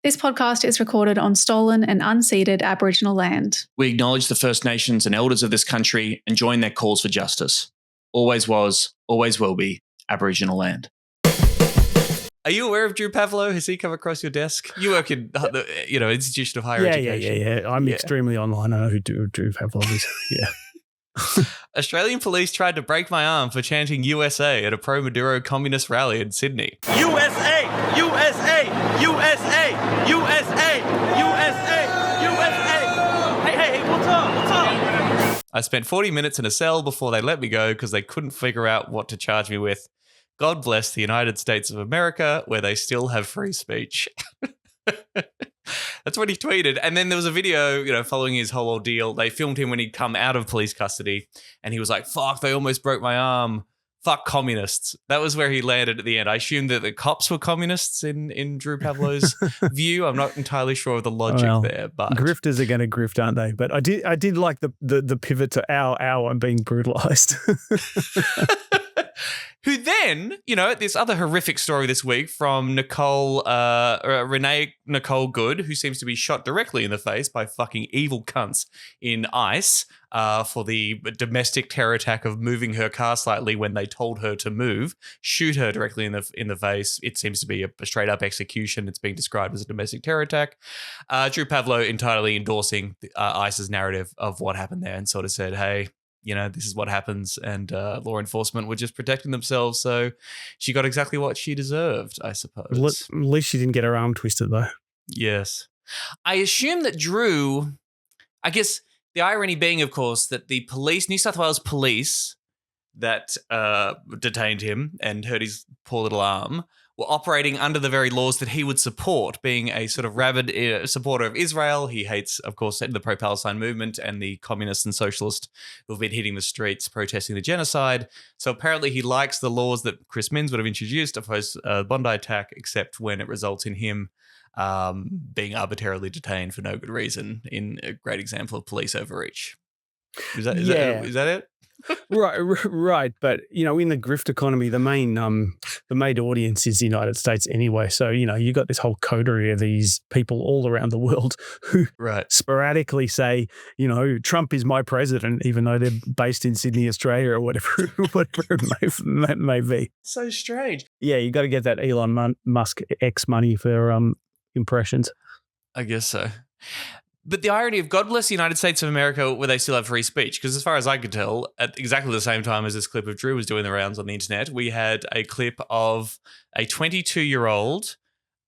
This podcast is recorded on stolen and unceded Aboriginal land. We acknowledge the First Nations and elders of this country and join their calls for justice. Always was, always will be Aboriginal land. Are you aware of Drew Pavlou? Has he come across your desk? You work in the institution of higher education. Yeah. I'm extremely online. I know who Drew Pavlou is. Yeah. Australian police tried to break my arm for chanting USA at a pro-Maduro communist rally in Sydney. USA! USA! USA! USA! USA! USA! Hey, what's up? I spent 40 minutes in a cell before they let me go because they couldn't figure out what to charge me with. God bless the United States of America, where they still have free speech. That's what he tweeted. And then there was a video, following his whole ordeal. They filmed him when he'd come out of police custody and he was like, fuck, they almost broke my arm. Fuck communists. That was where he landed at the end. I assumed that the cops were communists in Drew Pavlou's view. I'm not entirely sure of the logic there, but grifters are going to grift, aren't they? But I did like the pivot to ow, I'm being brutalized. Who then, this other horrific story this week from Renee Nicole Good, who seems to be shot directly in the face by fucking evil cunts in ICE for the domestic terror attack of moving her car slightly when they told her to move, shoot her directly in the face. It seems to be a straight up execution. It's being described as a domestic terror attack. Drew Pavlou entirely endorsing ICE's narrative of what happened there and sort of said, hey, this is what happens, and law enforcement were just protecting themselves, so she got exactly what she deserved, I suppose. At least she didn't get her arm twisted, though. Yes. I assume that Drew, I guess the irony being, of course, that the New South Wales police that detained him and hurt his poor little arm were operating under the very laws that he would support, being a sort of rabid supporter of Israel. He hates, of course, the pro-Palestine movement and the communists and socialists who have been hitting the streets protesting the genocide. So apparently he likes the laws that Chris Minns would have introduced opposed the Bondi attack, except when it results in him being arbitrarily detained for no good reason, in a great example of police overreach. Is that it? Right. But, in the grift economy, the main audience is the United States anyway. So, you got this whole coterie of these people all around the world who sporadically say, Trump is my president, even though they're based in Sydney, Australia, or whatever it may be. So strange. Yeah, you got to get that Elon Musk X money for impressions. I guess so. But the irony of God bless the United States of America where they still have free speech, because as far as I could tell, at exactly the same time as this clip of Drew was doing the rounds on the internet, we had a clip of a 22-year-old,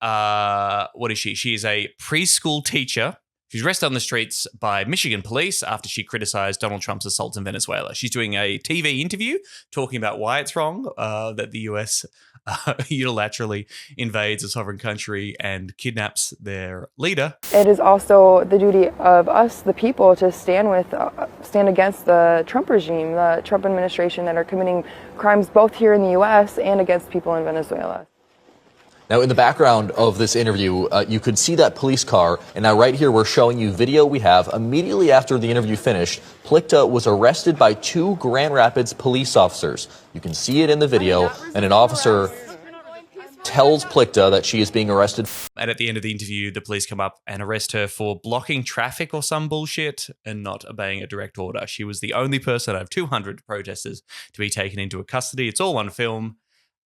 what is she? She is a preschool teacher. She's arrested on the streets by Michigan police after she criticized Donald Trump's assaults in Venezuela. She's doing a TV interview talking about why it's wrong that the US unilaterally invades a sovereign country and kidnaps their leader. It is also the duty of us, the people, to stand against the Trump regime, the Trump administration that are committing crimes both here in the US and against people in Venezuela. Now, in the background of this interview, you could see that police car. And now right here, we're showing you video we have. Immediately after the interview finished, Plickta was arrested by 2 Grand Rapids police officers. You can see it in the video. And an officer tells Plickta that she is being arrested. And at the end of the interview, the police come up and arrest her for blocking traffic or some bullshit and not obeying a direct order. She was the only person out of 200 protesters to be taken into custody. It's all on film.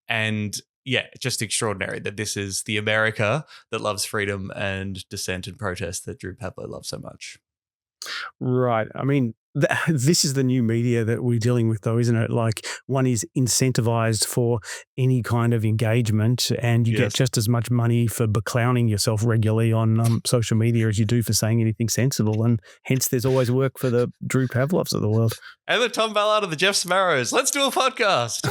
And yeah, just extraordinary that this is the America that loves freedom and dissent and protest that Drew Pavlou loves so much. Right. I mean, this is the new media that we're dealing with, though, isn't it? Like, one is incentivized for any kind of engagement, and you get just as much money for beclowning yourself regularly on social media as you do for saying anything sensible. And hence, there's always work for the Drew Pavlovs of the world. And the Tom Ballard of the Jeff Sparrows. Let's do a podcast.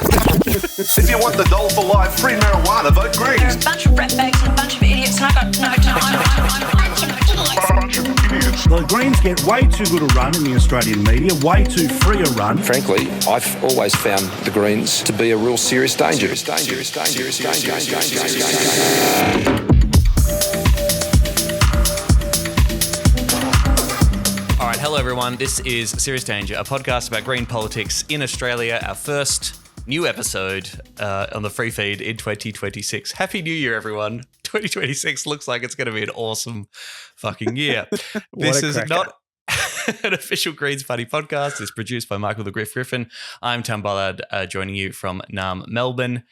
If you want the goal for life, free marijuana, vote green. There's a bunch of ratbags and a bunch of idiots, and I got no time. The Greens get way too good a run in the Australian media, way too free a run. Frankly, I've always found the Greens to be a real serious danger. All right, hello everyone. This is Serious Danger, a podcast about green politics in Australia. Our first new episode on the free feed in 2026. Happy New Year, everyone. 2026 looks like it's going to be an awesome fucking year. This is not an official Greens Party podcast. It's produced by Michael the Griffin. I'm Tom Ballard, joining you from Naarm, Melbourne.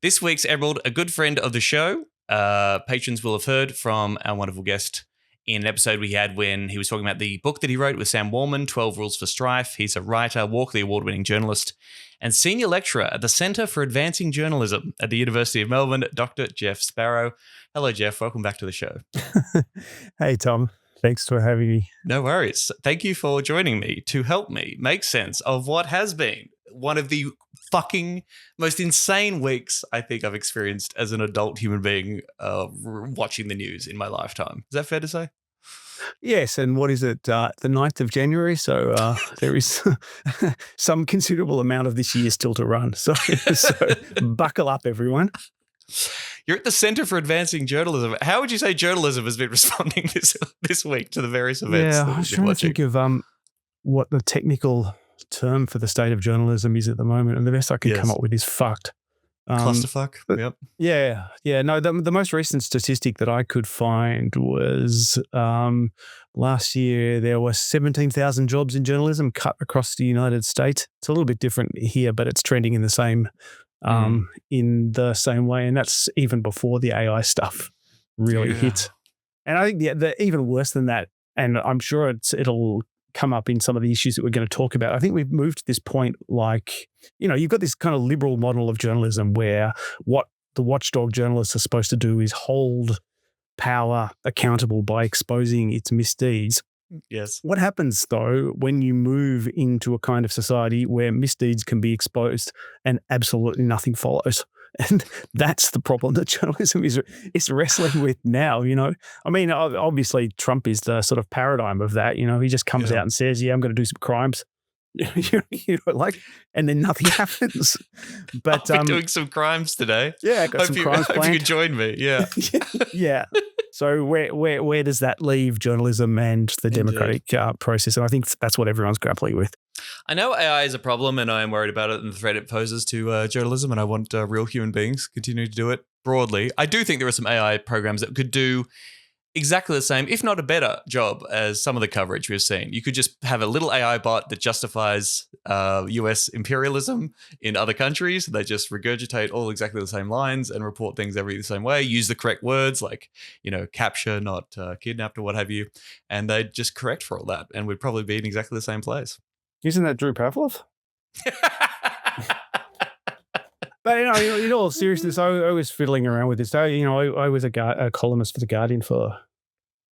This week's Emerald, a good friend of the show. Patrons will have heard from our wonderful guest in an episode we had when he was talking about the book that he wrote with Sam Wallman, 12 Rules for Strife. He's a writer, Walkley award-winning journalist, and senior lecturer at the Centre for Advancing Journalism at the University of Melbourne, Dr. Jeff Sparrow. Hello, Jeff. Welcome back to the show. Hey, Tom. Thanks for having me. No worries. Thank you for joining me to help me make sense of what has been one of the fucking most insane weeks I think I've experienced as an adult human being watching the news in my lifetime. Is that fair to say? Yes, and what is it, the 9th of January? So there is some considerable amount of this year still to run. So buckle up, everyone. You're at the Centre for Advancing Journalism. How would you say journalism has been responding this week to the various events? Yeah, I was trying to think of what the technical term for the state of journalism is at the moment, and the best I could come up with is fucked. Clusterfuck. Yep. Yeah. No, the most recent statistic that I could find was last year there were 17,000 jobs in journalism cut across the United States. It's a little bit different here, but it's trending in the same way, and that's even before the AI stuff really hit. And I think the even worse than that, and I'm sure it'll come up in some of the issues that we're going to talk about. I think we've moved to this point, like, you've got this kind of liberal model of journalism where what the watchdog journalists are supposed to do is hold power accountable by exposing its misdeeds. Yes. What happens, though, when you move into a kind of society where misdeeds can be exposed and absolutely nothing follows? And that's the problem that journalism is wrestling with now, I mean, obviously Trump is the sort of paradigm of that, he just comes out and says, I'm going to do some crimes, and then nothing happens. But I'll be doing some crimes today. Yeah, I got some crimes planned. Hope you can join me, yeah. Yeah. So where does that leave journalism and the democratic process? And I think that's what everyone's grappling with. I know AI is a problem, and I am worried about it and the threat it poses to journalism, and I want real human beings continue to do it broadly. I do think there are some AI programs that could do exactly the same, if not a better job as some of the coverage we've seen. You could just have a little AI bot that justifies US imperialism in other countries. They just regurgitate all exactly the same lines and report things the same way, use the correct words like, capture, not kidnapped or what have you. And they'd just correct for all that, and we'd probably be in exactly the same place. Isn't that Drew Pavlou? But in all seriousness, I was fiddling around with this. I was a columnist for The Guardian for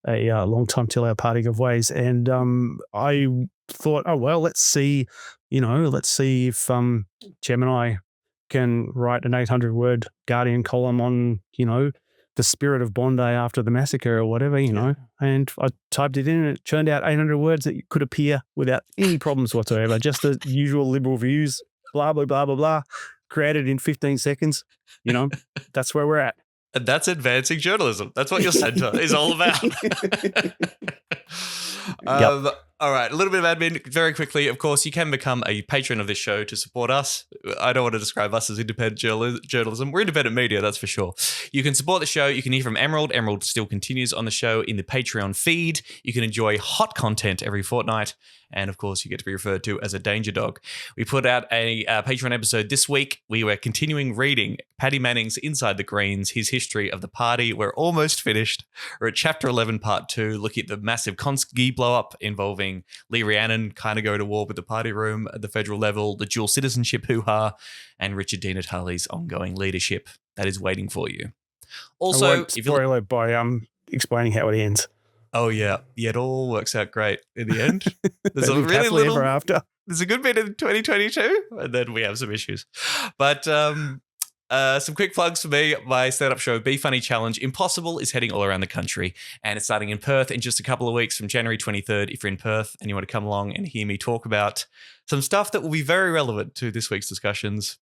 a long time till our parting of ways, and I thought, let's see if Gemini can write an 800-word Guardian column on the spirit of Bondi after the massacre or whatever, and I typed it in and it churned out 800 words that could appear without any problems whatsoever. Just the usual liberal views, blah, blah, blah, blah, blah, created in 15 seconds. That's where we're at. And that's advancing journalism. That's what your centre is all about. All right, a little bit of admin very quickly. Of course, you can become a patron of this show to support us. I don't want to describe us as independent journalism. We're independent media, that's for sure. You can support the show. You can hear from Emerald. Emerald still continues on the show in the Patreon feed. You can enjoy hot content every fortnight. And of course, you get to be referred to as a danger dog. We put out a Patreon episode this week. We were continuing reading Paddy Manning's Inside the Greens, his history of the party. We're almost finished. We're at Chapter 11, Part 2, looking at the massive Konski blow-up involving Lee Rhiannon kind of go to war with the party room at the federal level, the dual citizenship hoo-ha, and Richard Di Natale's ongoing leadership that is waiting for you. Also, I won't spoil it by explaining how it ends. Oh, yeah. Yeah, it all works out great in the end. There's a really little... ever after. There's a good bit in 2022, and then we have some issues. But some quick plugs for me. My stand-up show, Be Funny Challenge Impossible, is heading all around the country, and it's starting in Perth in just a couple of weeks from January 23rd. If you're in Perth and you want to come along and hear me talk about some stuff that will be very relevant to this week's discussions.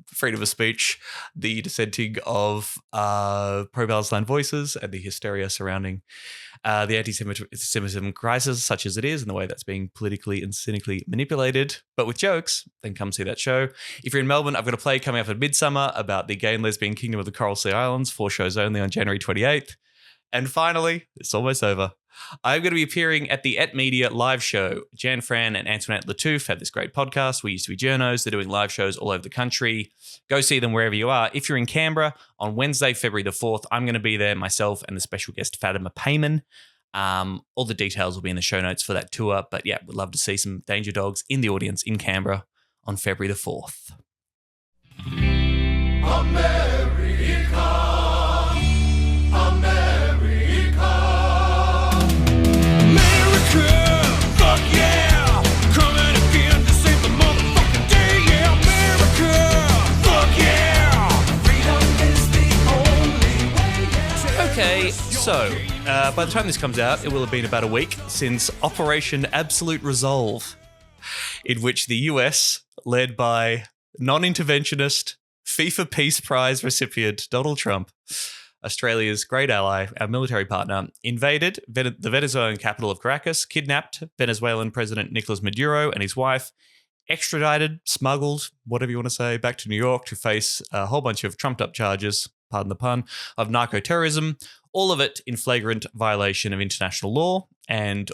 Freedom of speech, the dissenting of pro-Palestine voices, and the hysteria surrounding the anti-Semitism crisis, such as it is, and the way that's being politically and cynically manipulated. But with jokes, then come see that show. If you're in Melbourne, I've got a play coming up at Midsummer about the gay and lesbian kingdom of the Coral Sea Islands, 4 shows only on January 28th. And finally, it's almost over. I'm going to be appearing at the Media live show. Jan Fran and Antoinette Lattouf have this great podcast. We used to be journos. They're doing live shows all over the country. Go see them wherever you are. If you're in Canberra on Wednesday, February the 4th, I'm going to be there, myself and the special guest Fatima Payman. All the details will be in the show notes for that tour. But yeah, we'd love to see some Danger Dogs in the audience in Canberra on February the 4th. Okay, so by the time this comes out, it will have been about a week since Operation Absolute Resolve, in which the US, led by non-interventionist FIFA Peace Prize recipient Donald Trump, Australia's great ally, our military partner, invaded the Venezuelan capital of Caracas, kidnapped Venezuelan President Nicolas Maduro and his wife, extradited, smuggled, whatever you want to say, back to New York to face a whole bunch of trumped-up charges, pardon the pun, of narco-terrorism, all of it in flagrant violation of international law and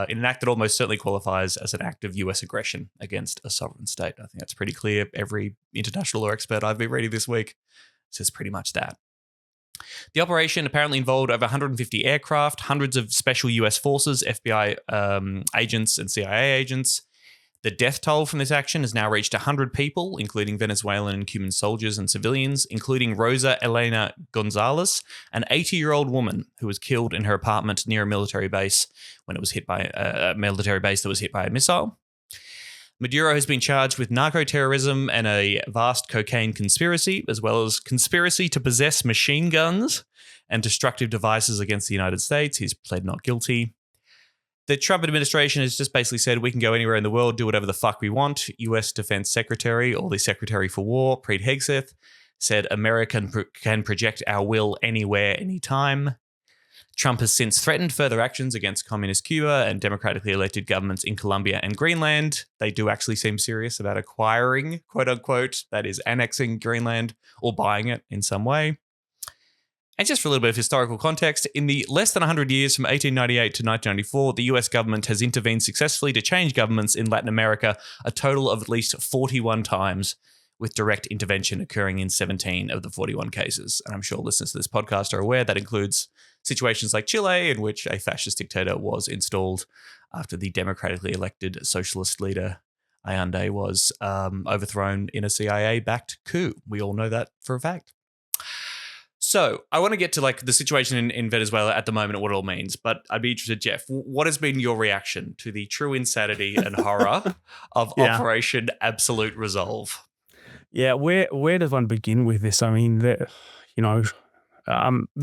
in an act that almost certainly qualifies as an act of US aggression against a sovereign state. I think that's pretty clear. Every international law expert I've been reading this week says pretty much that. The operation apparently involved over 150 aircraft, hundreds of special US forces, FBI agents and CIA agents. The death toll from this action has now reached 100 people, including Venezuelan and Cuban soldiers and civilians, including Rosa Elena Gonzalez, an 80-year-old woman who was killed in her apartment near a military base when it was hit by a military base that was hit by a missile. Maduro has been charged with narco-terrorism and a vast cocaine conspiracy, as well as conspiracy to possess machine guns and destructive devices against the United States. He's pled not guilty. The Trump administration has just basically said we can go anywhere in the world, do whatever the fuck we want. US Defense Secretary, or the Secretary for War, Preet Hegseth, said America can project our will anywhere, anytime. Trump has since threatened further actions against communist Cuba and democratically elected governments in Colombia and Greenland. They do actually seem serious about acquiring, quote unquote, that is annexing Greenland or buying it in some way. And just for a little bit of historical context, in the less than 100 years from 1898 to 1994, the US government has intervened successfully to change governments in Latin America a total of at least 41 times, with direct intervention occurring in 17 of the 41 cases. And I'm sure listeners to this podcast are aware that includes situations like Chile, in which a fascist dictator was installed after the democratically elected socialist leader Allende was overthrown in a CIA-backed coup. We all know that for a fact. So I want to get to like the situation in Venezuela at the moment and what it all means, but I'd be interested, Jeff, what has been your reaction to the true insanity and horror of Operation Absolute Resolve? Yeah, where does one begin with this? I mean, there's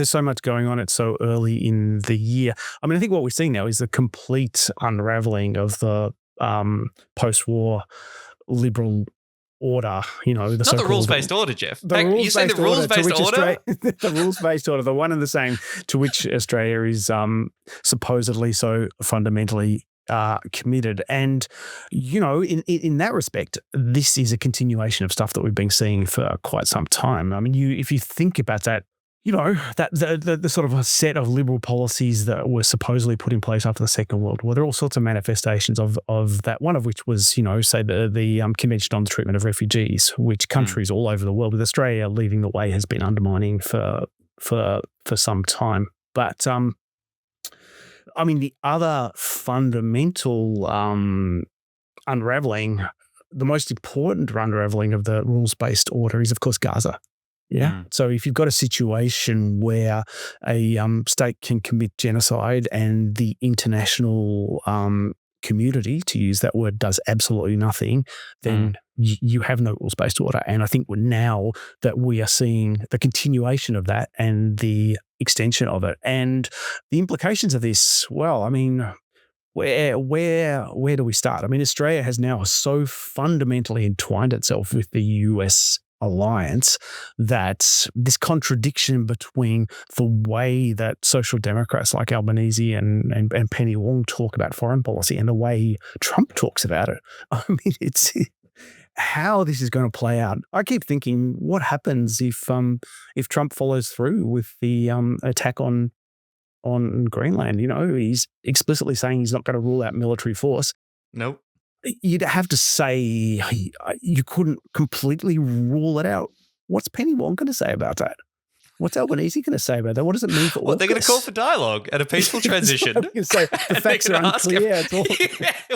so much going on. It's so early in the year. I mean, I think what we're seeing now is the complete unraveling of the post-war liberal order, not the rules-based order, Jeff. You say the rules-based order? The rules-based order, the one and the same to which Australia is supposedly so fundamentally committed. And, in that respect, this is a continuation of stuff that we've been seeing for quite some time. I mean, if you think about that, that the sort of a set of liberal policies that were supposedly put in place after the Second World War, there are all sorts of manifestations of that, one of which was, say, the Convention on the Treatment of Refugees, which countries all over the world, with Australia leading the way, has been undermining for some time. But, I mean, the other fundamental unraveling, the most important unraveling of the rules-based order is, of course, Gaza. Yeah. So if you've got a situation where a state can commit genocide and the international community, to use that word, does absolutely nothing, then you have no rules-based order. And I think now that we are seeing the continuation of that and the extension of it. And the implications of this, well, I mean, where do we start? I mean, Australia has now so fundamentally entwined itself with the US alliance that this contradiction between the way that social democrats like Albanese and Penny Wong talk about foreign policy and the way Trump talks about it. I mean, it's how this is going to play out. I keep thinking, what happens if Trump follows through with the attack on Greenland? You know, he's explicitly saying he's not going to rule out military force. Nope. You'd have to say you couldn't completely rule it out. What's Penny Wong going to say about that? What's Albanese going to say about that? What does it mean for Well, they're going to call for dialogue and a peaceful transition. I'm going to say the facts are unclear.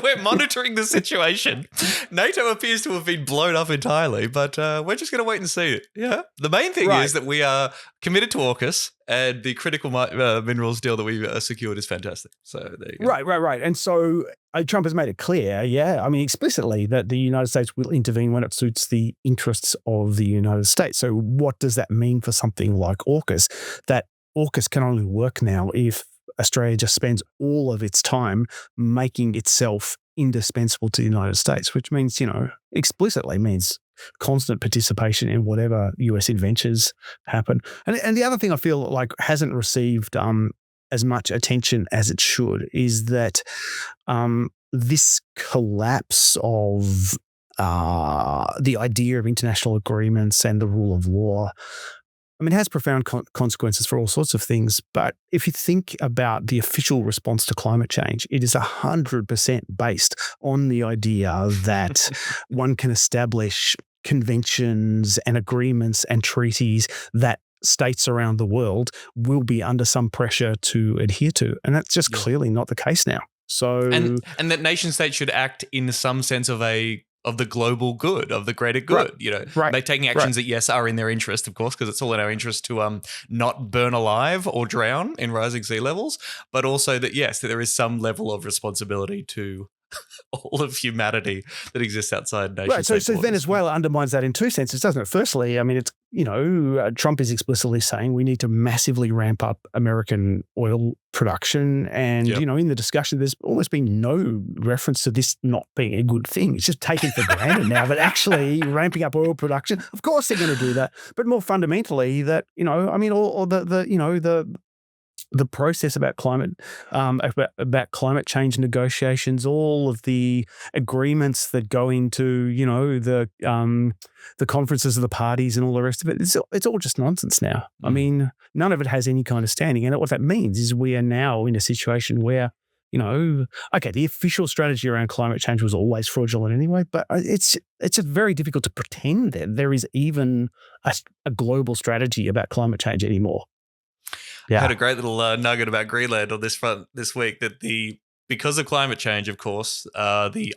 We're monitoring the situation. NATO appears to have been blown up entirely, but we're just going to wait and see it. Yeah. The main thing is that we are committed to AUKUS, and the critical minerals deal that we secured is fantastic. So there you go. Right. And so Trump has made it clear, I mean, explicitly, that the United States will intervene when it suits the interests of the United States. So what does that mean for something like AUKUS? That AUKUS can only work now if Australia just spends all of its time making itself indispensable to the United States, which means, explicitly means constant participation in whatever US adventures happen. And the other thing I feel like hasn't received as much attention as it should is that this collapse of the idea of international agreements and the rule of law, I mean, it has profound consequences for all sorts of things. But if you think about the official response to climate change, it is 100% based on the idea that one can establish conventions and agreements and treaties that states around the world will be under some pressure to adhere to. And that's just clearly not the case now. So and that nation states should act in some sense of the global good, of the greater good. They're taking actions that, yes, are in their interest, of course, because it's all in our interest to not burn alive or drown in rising sea levels, but also that, yes, that there is some level of responsibility to all of humanity that exists outside nation state borders. So Venezuela undermines that in two senses, doesn't it? Firstly, I mean, it's, Trump is explicitly saying we need to massively ramp up American oil production. And, in the discussion, there's almost been no reference to this not being a good thing. It's just taken for granted now that actually ramping up oil production, of course they're going to do that. But more fundamentally that, the process about climate change negotiations, all of the agreements that go into, the conferences of the parties and all the rest of it, it's all just nonsense now. I mean, none of it has any kind of standing. And what that means is we are now in a situation where, the official strategy around climate change was always fraudulent anyway, but it's just very difficult to pretend that there is even a global strategy about climate change anymore. I had a great little nugget about Greenland on this front this week that because of climate change, of course, the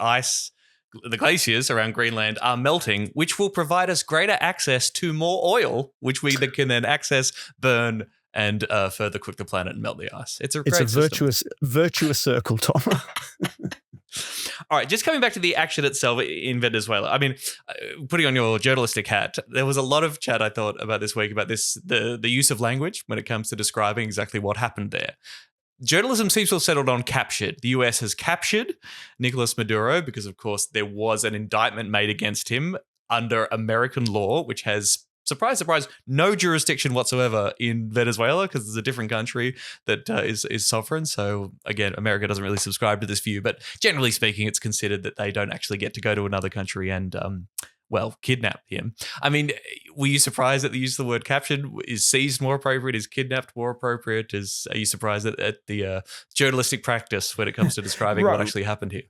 glaciers around Greenland are melting, which will provide us greater access to more oil, which we can then access, burn, and further cook the planet and melt the ice. It's a virtuous circle, Tom. All right, just coming back to the action itself in Venezuela. I mean, putting on your journalistic hat, there was a lot of chat, I thought, about this week about the use of language when it comes to describing exactly what happened there. Journalism seems to have settled on captured. The US has captured Nicolas Maduro because, of course, there was an indictment made against him under American law, which has, surprise, surprise, no jurisdiction whatsoever in Venezuela because it's a different country that is sovereign. So again, America doesn't really subscribe to this view, but generally speaking, it's considered that they don't actually get to go to another country and, kidnap him. I mean, were you surprised that the use of the word captured? Is seized more appropriate? Is kidnapped more appropriate? Are you surprised at the journalistic practice when it comes to describing what actually happened here?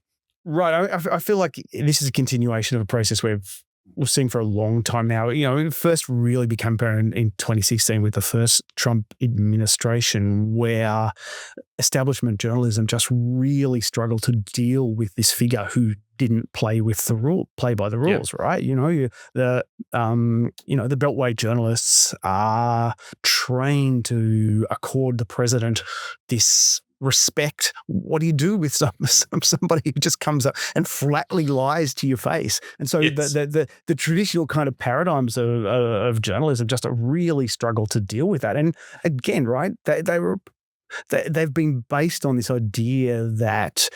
Right. I feel like this is a continuation of a process we've seen for a long time now. It first really became apparent in 2016 with the first Trump administration, where establishment journalism just really struggled to deal with this figure who didn't play by the rules, right? The Beltway journalists are trained to accord the president this respect. What do you do with somebody who just comes up and flatly lies to your face? And so the traditional kind of paradigms of journalism just really struggle to deal with that. And again, right, they were they've been based on this idea that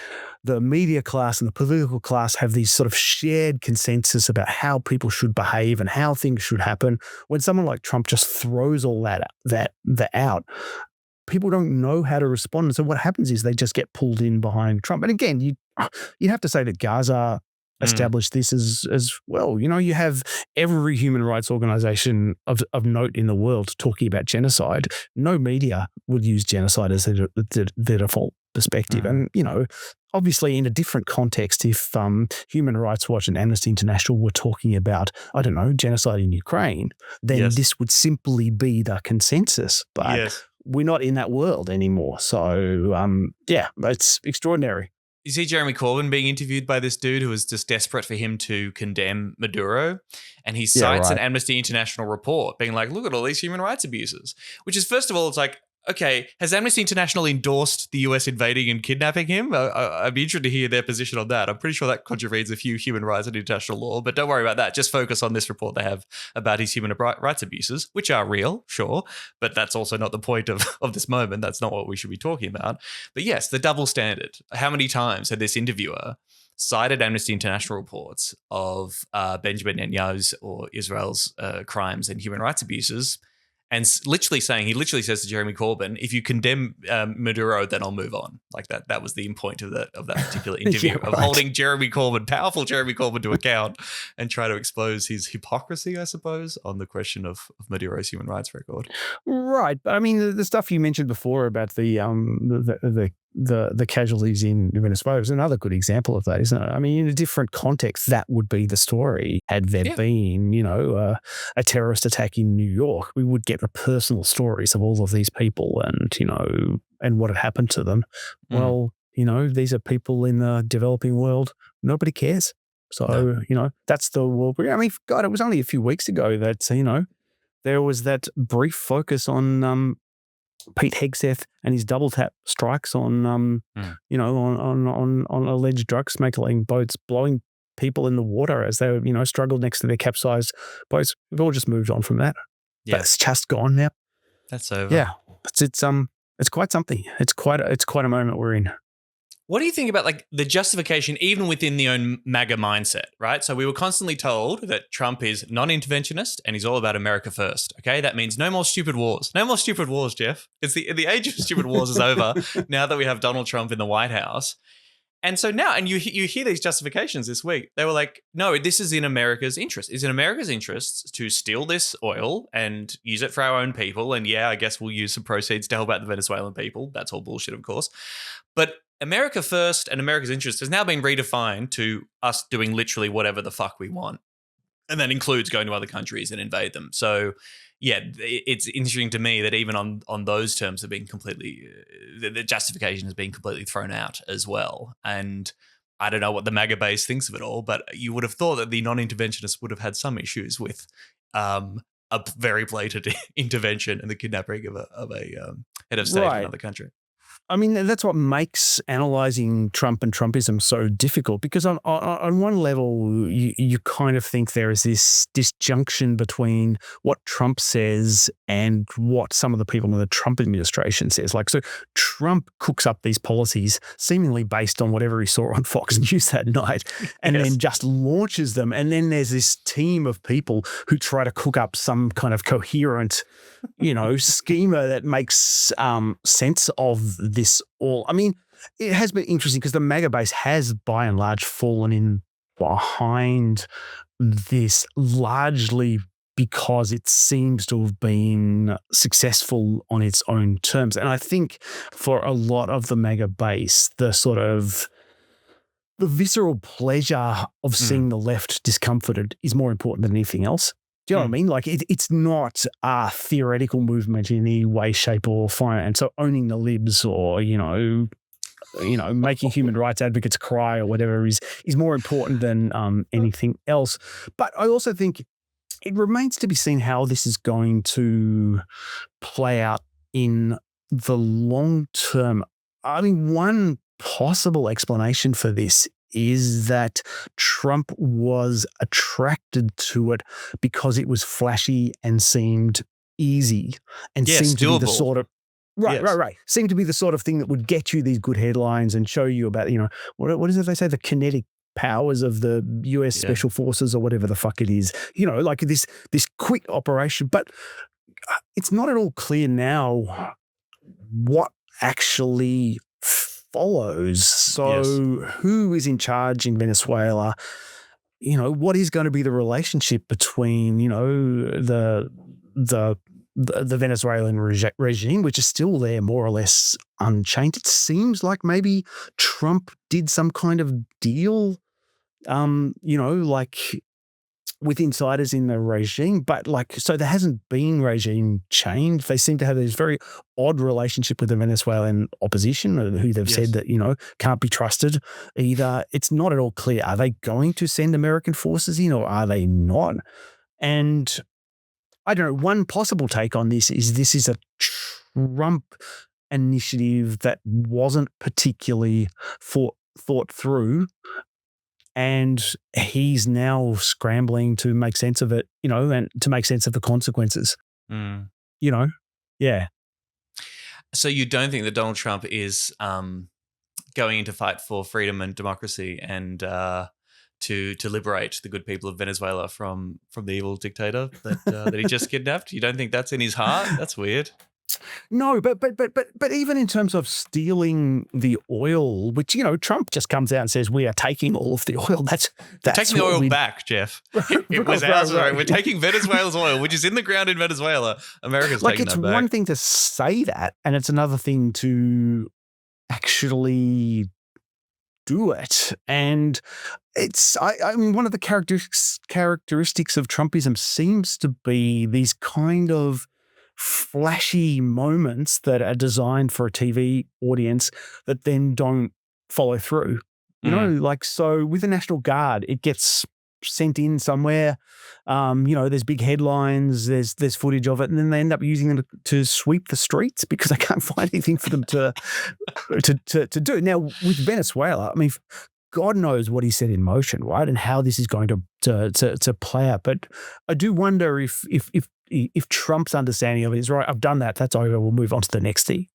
the media class and the political class have these sort of shared consensus about how people should behave and how things should happen. When someone like Trump just throws all that out, people don't know how to respond. And so what happens is they just get pulled in behind Trump. And again, you have to say that Gaza established this as well. You have every human rights organization of note in the world talking about genocide. No media would use genocide as their default perspective. And, obviously in a different context, if Human Rights Watch and Amnesty International were talking about, I don't know, genocide in Ukraine, then this would simply be the consensus. But we're not in that world anymore. So, it's extraordinary. You see Jeremy Corbyn being interviewed by this dude who was just desperate for him to condemn Maduro. And he cites an Amnesty International report being like, look at all these human rights abuses, which is, first of all, it's like, okay, has Amnesty International endorsed the US invading and kidnapping him? I'd be interested to hear their position on that. I'm pretty sure that contravenes a few human rights and international law, but don't worry about that. Just focus on this report they have about his human rights abuses, which are real, sure, but that's also not the point of this moment. That's not what we should be talking about. But yes, the double standard. How many times had this interviewer cited Amnesty International reports of Benjamin Netanyahu's or Israel's crimes and human rights abuses, and literally says to Jeremy Corbyn, if you condemn Maduro, then I'll move on. Like that. That was the point of that particular interview of holding Jeremy Corbyn, powerful Jeremy Corbyn, to account and try to expose his hypocrisy, I suppose, on the question of Maduro's human rights record. Right, but I mean the stuff you mentioned before about the casualties in Venezuela is another good example of that, isn't it? I mean, in a different context, that would be the story. Had there been, a terrorist attack in New York, we would get the personal stories of all of these people and what had happened to them. Well, these are people in the developing world. Nobody cares. So, that's the world. I mean, God, it was only a few weeks ago that, there was that brief focus on Pete Hegseth and his double tap strikes on, on alleged drug smuggling boats blowing people in the water as they, struggled next to their capsized boats. We've all just moved on from that. But it's just gone now. That's over. Yeah, it's quite something. It's quite a moment we're in. What do you think about like the justification even within the own MAGA mindset, right? So we were constantly told that Trump is non-interventionist and he's all about America first, okay? That means no more stupid wars. No more stupid wars, Jeff. It's the age of stupid wars is over now that we have Donald Trump in the White House. And so now, and you hear these justifications this week. They were like, no, this is in America's interest. It's in America's interests to steal this oil and use it for our own people. And I guess we'll use some proceeds to help out the Venezuelan people. That's all bullshit, of course. But America first and America's interest has now been redefined to us doing literally whatever the fuck we want. And that includes going to other countries and invade them. So, it's interesting to me that even on those terms have been completely, the justification has been completely thrown out as well. And I don't know what the MAGA base thinks of it all, but you would have thought that the non-interventionists would have had some issues with a very blatant intervention and the kidnapping of a head of state of another country. I mean, that's what makes analyzing Trump and Trumpism so difficult, because on one level, you kind of think there is this disjunction between what Trump says and what some of the people in the Trump administration says. Like, so Trump cooks up these policies seemingly based on whatever he saw on Fox News that night and then just launches them. And then there's this team of people who try to cook up some kind of coherent, schema that makes sense of this all. I mean, it has been interesting because the MAGA base has by and large fallen in behind this largely because it seems to have been successful on its own terms. And I think for a lot of the MAGA base, the visceral pleasure of seeing the left discomforted is more important than anything else. Do you know what I mean? Like it's not a theoretical movement in any way, shape, or form. And so owning the libs or, making human rights advocates cry or whatever is more important than anything else. But I also think it remains to be seen how this is going to play out in the long term. I mean, one possible explanation for this is that Trump was attracted to it because it was flashy and seemed easy and seemed to be the sort of Right. Seem to be the sort of thing that would get you these good headlines and show you about, what is it they say, the kinetic powers of the US Special Forces or whatever the fuck it is, like this quick operation. But it's not at all clear now what actually follows. So who is in charge in Venezuela? What is going to be the relationship between, the Venezuelan regime, which is still there more or less unchanged. It seems like maybe Trump did some kind of deal, like with insiders in the regime, but so there hasn't been regime change. They seem to have this very odd relationship with the Venezuelan opposition, who they've said that, can't be trusted either. It's not at all clear. Are they going to send American forces in or are they not? And I don't know, one possible take on this is a Trump initiative that wasn't particularly thought through, and he's now scrambling to make sense of it, and to make sense of the consequences. Yeah. So you don't think that Donald Trump is going to fight for freedom and democracy and to liberate the good people of Venezuela from the evil dictator that he just kidnapped? You don't think that's in his heart? That's weird. No, but even in terms of stealing the oil, which Trump just comes out and says we are taking all of the oil. That's taking the oil back, Jeff. It was ours. Right. We're taking Venezuela's oil, which is in the ground in Venezuela. America's taking that back. It's one thing to say that, and it's another thing to actually do it. And it's, I mean, one of the characteristics of Trumpism seems to be these kind of flashy moments that are designed for a TV audience that then don't follow through. So with the National Guard, it gets sent in somewhere. There's big headlines, there's footage of it, and then they end up using them to sweep the streets because they can't find anything for them to do. Now with Venezuela, I mean, God knows what he set in motion, right, and how this is going to play out. But I do wonder if Trump's understanding of it is right. I've done that. That's over. We'll move on to the next thing.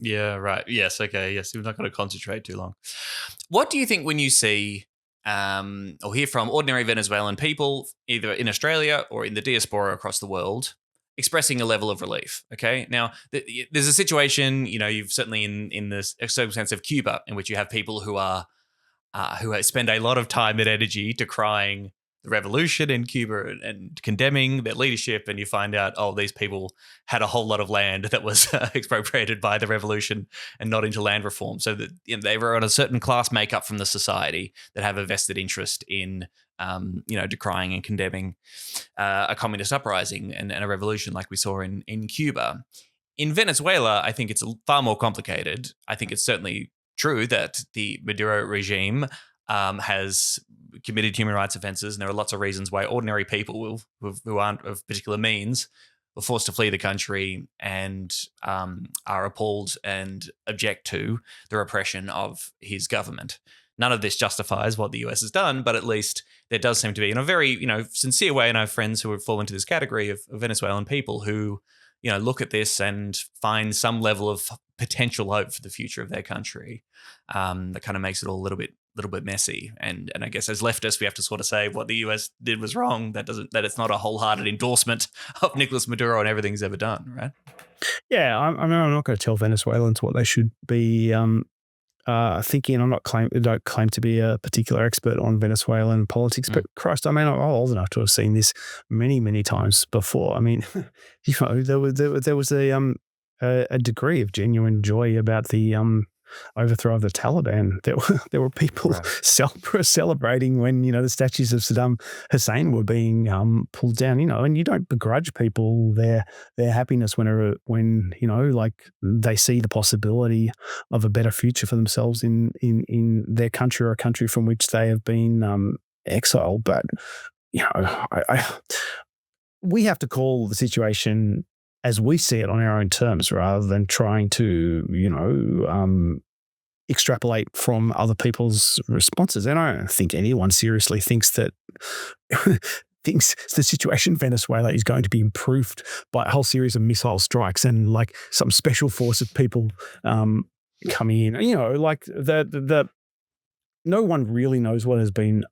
Yeah. Right. Yes. Okay. Yes. We're not going to concentrate too long. What do you think when you see or hear from ordinary Venezuelan people, either in Australia or in the diaspora across the world, expressing a level of relief? Okay. Now, there's a situation, you've certainly in the circumstance of Cuba, in which you have people who spend a lot of time and energy decrying the revolution in Cuba and condemning their leadership, and you find out, these people had a whole lot of land that was expropriated by the revolution and not into land reform. So that they were on a certain class makeup from the society that have a vested interest in, decrying and condemning a communist uprising and a revolution like we saw in Cuba. In Venezuela, I think it's far more complicated. I think it's certainly true that the Maduro regime has committed human rights offences, and there are lots of reasons why ordinary people who aren't of particular means were forced to flee the country and are appalled and object to the repression of his government. None of this justifies what the US has done, but at least there does seem to be, in a very sincere way, and I have friends who have fallen into this category of Venezuelan people who look at this and find some level of potential hope for the future of their country. That kind of makes it all a little bit messy. And I guess as leftists, we have to sort of say what the US did was wrong. That it's not a wholehearted endorsement of Nicolas Maduro and everything he's ever done, right? Yeah, I'm not going to tell Venezuelans what they should be thinking. Don't claim to be a particular expert on Venezuelan politics, but Christ, I mean, I'm old enough to have seen this many, many times before. I mean, there was a degree of genuine joy about the overthrow of the Taliban. There were people celebrating when the statues of Saddam Hussein were being pulled down. And you don't begrudge people their happiness when they see the possibility of a better future for themselves in their country or a country from which they have been exiled. But we have to call the situation as we see it on our own terms, rather than trying to, extrapolate from other people's responses. And I don't think anyone seriously thinks that thinks the situation in Venezuela is going to be improved by a whole series of missile strikes and like some special force of people coming in. You know, like the no one really knows what has been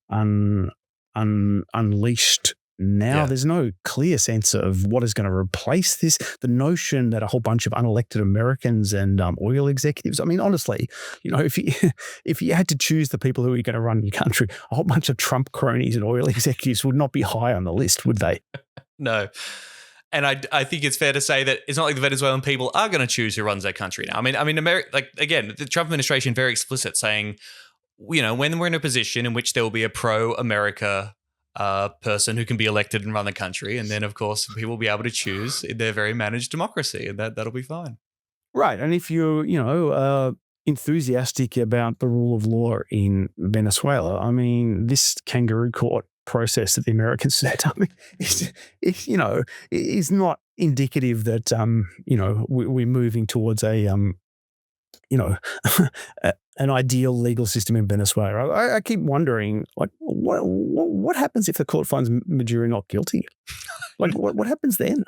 unleashed now. There's no clear sense of what is going to replace this. The notion that a whole bunch of unelected Americans and oil executives, I mean, honestly, you know, if you had to choose the people who are going to run your country, a whole bunch of Trump cronies and oil executives would not be high on the list, would they? No. And I think it's fair to say that it's not like the Venezuelan people are going to choose who runs their country now. I mean, like, again, the Trump administration very explicit saying, you know, when we're in a position in which there will be a pro-America person who can be elected and run the country, and then of course people will be able to choose in their very managed democracy, and that'll be fine. Right, and if you're enthusiastic about the rule of law in Venezuela, I mean, this kangaroo court process that the Americans set up is not indicative that we're moving towards an ideal legal system in Venezuela. I keep wondering, like, what happens if the court finds Maduro not guilty? Like, what happens then?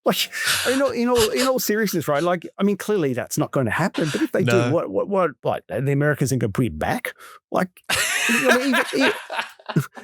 Like, in all seriousness, right? Like, I mean, clearly that's not going to happen. But if they do, what? Like, the Americans are going to put it back? Like,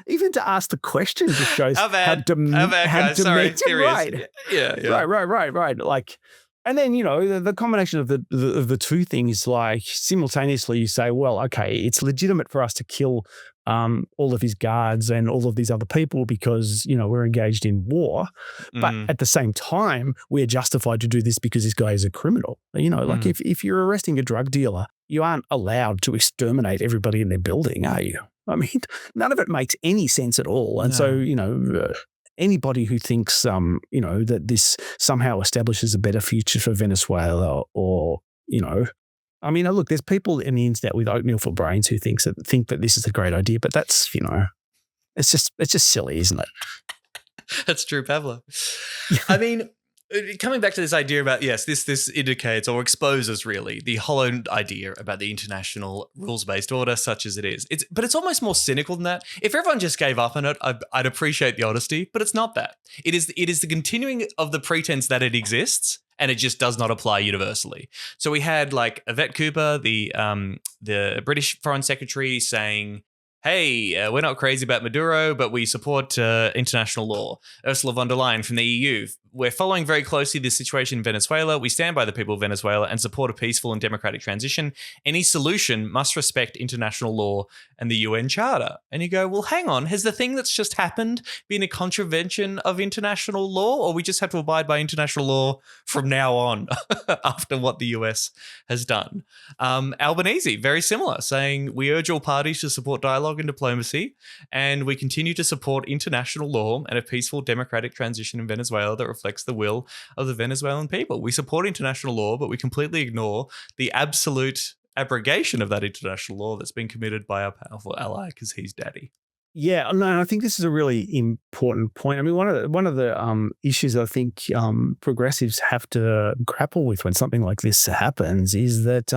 even to ask the question just shows how demented. Sorry, right? Yeah. Right. Like. And then, the combination of the two things, like simultaneously you say, well, okay, it's legitimate for us to kill all of his guards and all of these other people because, we're engaged in war. But at the same time, we're justified to do this because this guy is a criminal. Like if you're arresting a drug dealer, you aren't allowed to exterminate everybody in their building, are you? I mean, none of it makes any sense at all. And so, anybody who thinks, that this somehow establishes a better future for Venezuela or, I mean, look, there's people in the internet with oatmeal for brains who think that this is a great idea, but that's, it's just silly, isn't it? That's Drew Pavlou. I mean, coming back to this idea about, yes, this indicates or exposes really the hollow idea about the international rules-based order such as it is. But it's almost more cynical than that. If everyone just gave up on it, I'd appreciate the honesty, but it's not that. It is the continuing of the pretense that it exists and it just does not apply universally. So we had like Yvette Cooper, the British Foreign Secretary, saying, hey, we're not crazy about Maduro, but we support international law. Ursula von der Leyen from the EU, we're following very closely this situation in Venezuela. We stand by the people of Venezuela and support a peaceful and democratic transition. Any solution must respect international law and the UN Charter. And you go, well, hang on, has the thing that's just happened been a contravention of international law, or we just have to abide by international law from now on after what the US has done? Albanese, very similar, saying we urge all parties to support dialogue and diplomacy, and we continue to support international law and a peaceful democratic transition in Venezuela that reflects the will of the Venezuelan people. We support international law, but we completely ignore the absolute abrogation of that international law that's been committed by our powerful ally because he's daddy. Yeah, no, I think this is a really important point. I mean, one of the issues I think progressives have to grapple with when something like this happens is that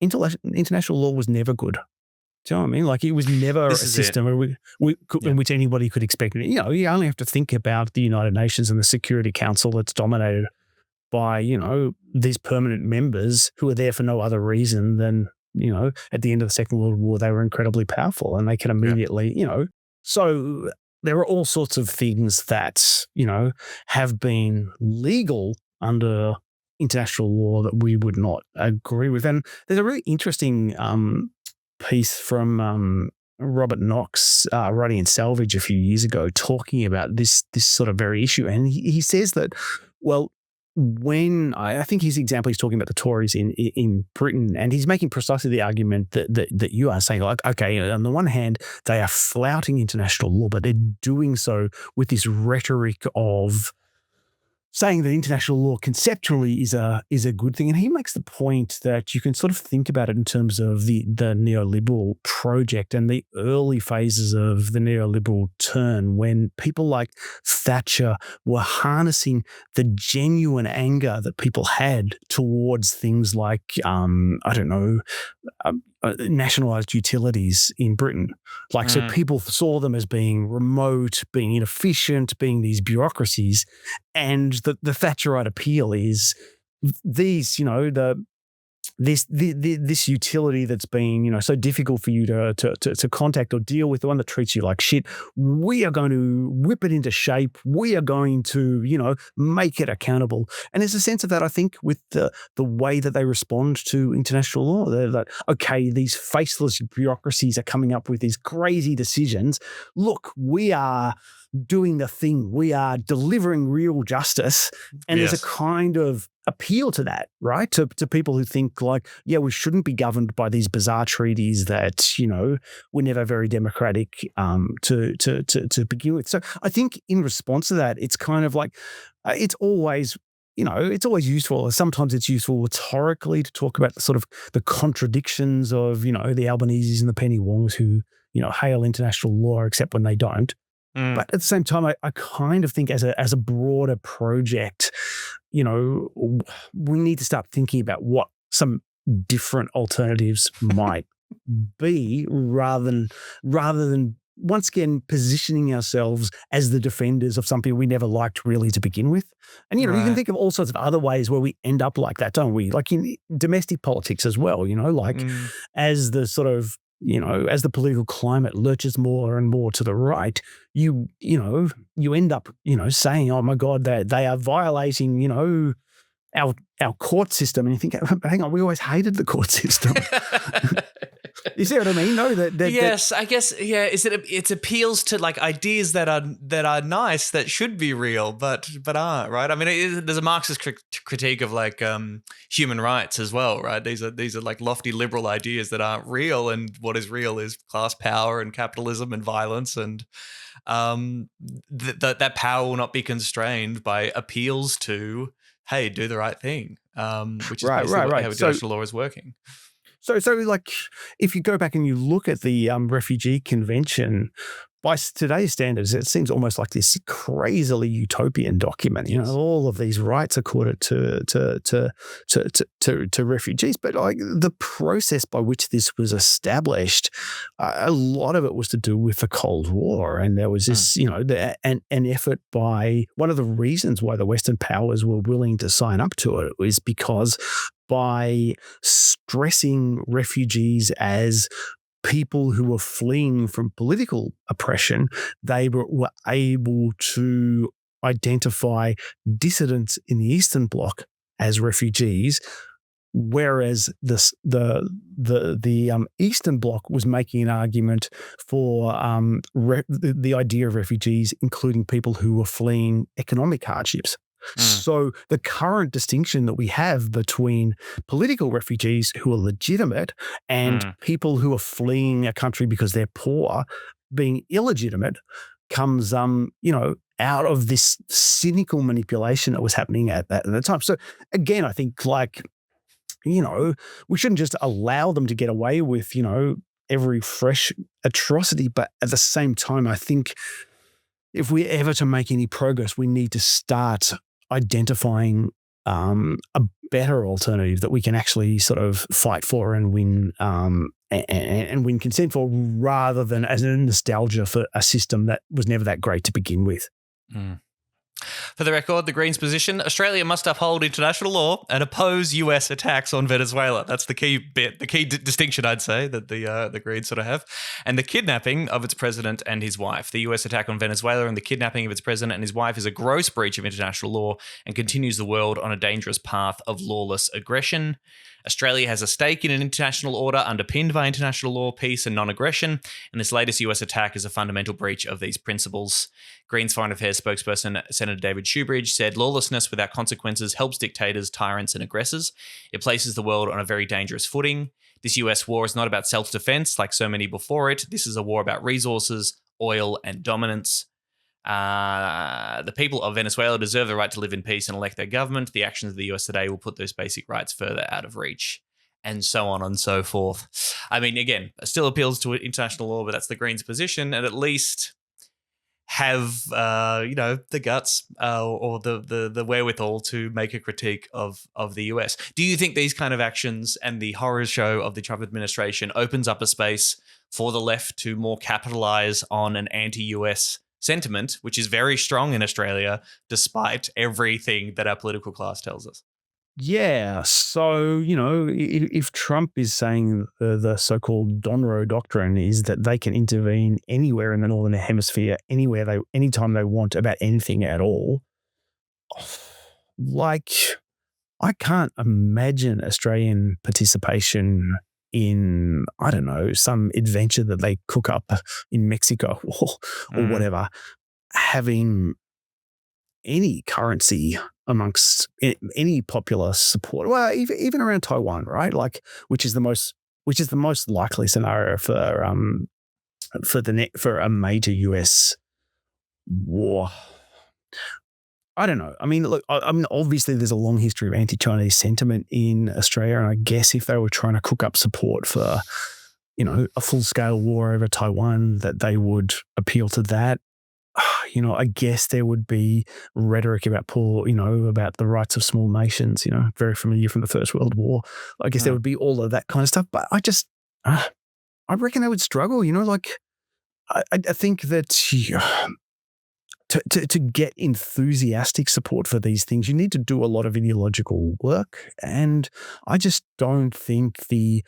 international law was never good. Do you know what I mean? Like, it was never a system in which anybody could expect it. You only have to think about the United Nations and the Security Council that's dominated by, these permanent members who are there for no other reason than, at the end of the Second World War, they were incredibly powerful and they can immediately, So there are all sorts of things that, have been legal under international law that we would not agree with. And there's a really interesting piece from Robert Knox writing in Salvage a few years ago talking about this sort of very issue. And he says that, well, when I think his example, he's talking about the Tories in Britain, and he's making precisely the argument that you are saying, like, okay, on the one hand, they are flouting international law, but they're doing so with this rhetoric of saying that international law conceptually is a good thing. And he makes the point that you can sort of think about it in terms of the neoliberal project and the early phases of the neoliberal turn, when people like Thatcher were harnessing the genuine anger that people had towards things like, nationalised utilities in Britain. So people saw them as being remote, being inefficient, being these bureaucracies. And the Thatcherite appeal is these, this utility that's been, so difficult for you to contact or deal with, the one that treats you like shit. We are going to whip it into shape. We are going to, make it accountable. And there's a sense of that, I think, with the way that they respond to international law. They're like, okay, these faceless bureaucracies are coming up with these crazy decisions. Look, we are doing the thing. We are delivering real justice. And there's a kind of appeal to that, right? To people who think like, yeah, we shouldn't be governed by these bizarre treaties that, were never very democratic to begin with. So I think in response to that, it's kind of like, it's always useful. Sometimes it's useful rhetorically to talk about the contradictions of, the Albaneses and the Penny Wongs who, hail international law except when they don't. But at the same time, I kind of think as a broader project, we need to start thinking about what some different alternatives might be, rather than once again positioning ourselves as the defenders of something we never liked really to begin with. And you can think of all sorts of other ways where we end up like that, don't we? Like in domestic politics as well. As the sort of as the political climate lurches more and more to the right, you end up, saying, oh my God, they are violating, our court system. And you think, hang on, we always hated the court system. You see what I mean? No, yes, I guess. Yeah, it appeals to like ideas that are nice, that should be real, but aren't, right? I mean, there's a Marxist critique of like human rights as well, right? These are like lofty liberal ideas that aren't real, and what is real is class power and capitalism and violence, and that power will not be constrained by appeals to, hey, do the right thing, which is basically how international law is working. So like, if you go back and you look at the refugee convention, by today's standards, it seems almost like this crazily utopian document. All of these rights accorded to refugees, but like the process by which this was established, a lot of it was to do with the Cold War, and there was this, an effort by one of the reasons why the Western powers were willing to sign up to it was because by stressing refugees as people who were fleeing from political oppression, they were able to identify dissidents in the Eastern Bloc as refugees, whereas the Eastern Bloc was making an argument for the idea of refugees, including people who were fleeing economic hardships. So the current distinction that we have between political refugees who are legitimate and people who are fleeing a country because they're poor being illegitimate comes, out of this cynical manipulation that was happening at the time. So again, I think like, we shouldn't just allow them to get away with, every fresh atrocity. But at the same time, I think if we're ever to make any progress, we need to start identifying a better alternative that we can actually sort of fight for and win and win consent for, rather than as a nostalgia for a system that was never that great to begin with. For the record, the Greens' position: Australia must uphold international law and oppose US attacks on Venezuela. That's the key bit, the key distinction, I'd say, that the Greens sort of have. And the kidnapping of its president and his wife. The US attack on Venezuela and the kidnapping of its president and his wife is a gross breach of international law and continues the world on a dangerous path of lawless aggression. Australia has a stake in an international order underpinned by international law, peace, and non-aggression, and this latest US attack is a fundamental breach of these principles. Greens Foreign Affairs spokesperson Senator David Shoebridge said, "Lawlessness without consequences helps dictators, tyrants, and aggressors. It places the world on a very dangerous footing. This US war is not about self-defense like so many before it. This is a war about resources, oil, and dominance." The people of Venezuela deserve the right to live in peace and elect their government. The actions of the US today will put those basic rights further out of reach, and so on and so forth. I mean, again, it still appeals to international law, but that's the Greens' position, and at least have the guts or the wherewithal to make a critique of the US. Do you think these kind of actions and the horror show of the Trump administration opens up a space for the left to more capitalize on an anti-US sentiment, which is very strong in Australia, despite everything that our political class tells us? Yeah. So, if Trump is saying the so-called Donroe Doctrine is that they can intervene anywhere in the Northern Hemisphere, anytime they want about anything at all, like, I can't imagine Australian participation in, I don't know, some adventure that they cook up in Mexico or whatever, having any currency amongst any popular support. Well, even around Taiwan, right? Like, which is the most likely scenario for a major US war. I don't know. I mean, look, obviously there's a long history of anti-Chinese sentiment in Australia, and I guess if they were trying to cook up support for, a full-scale war over Taiwan, that they would appeal to that. I guess there would be rhetoric about about the rights of small nations, very familiar from the First World War. I guess there would be all of that kind of stuff, but I reckon they would struggle, I think that to get enthusiastic support for these things, you need to do a lot of ideological work. And I just don't think the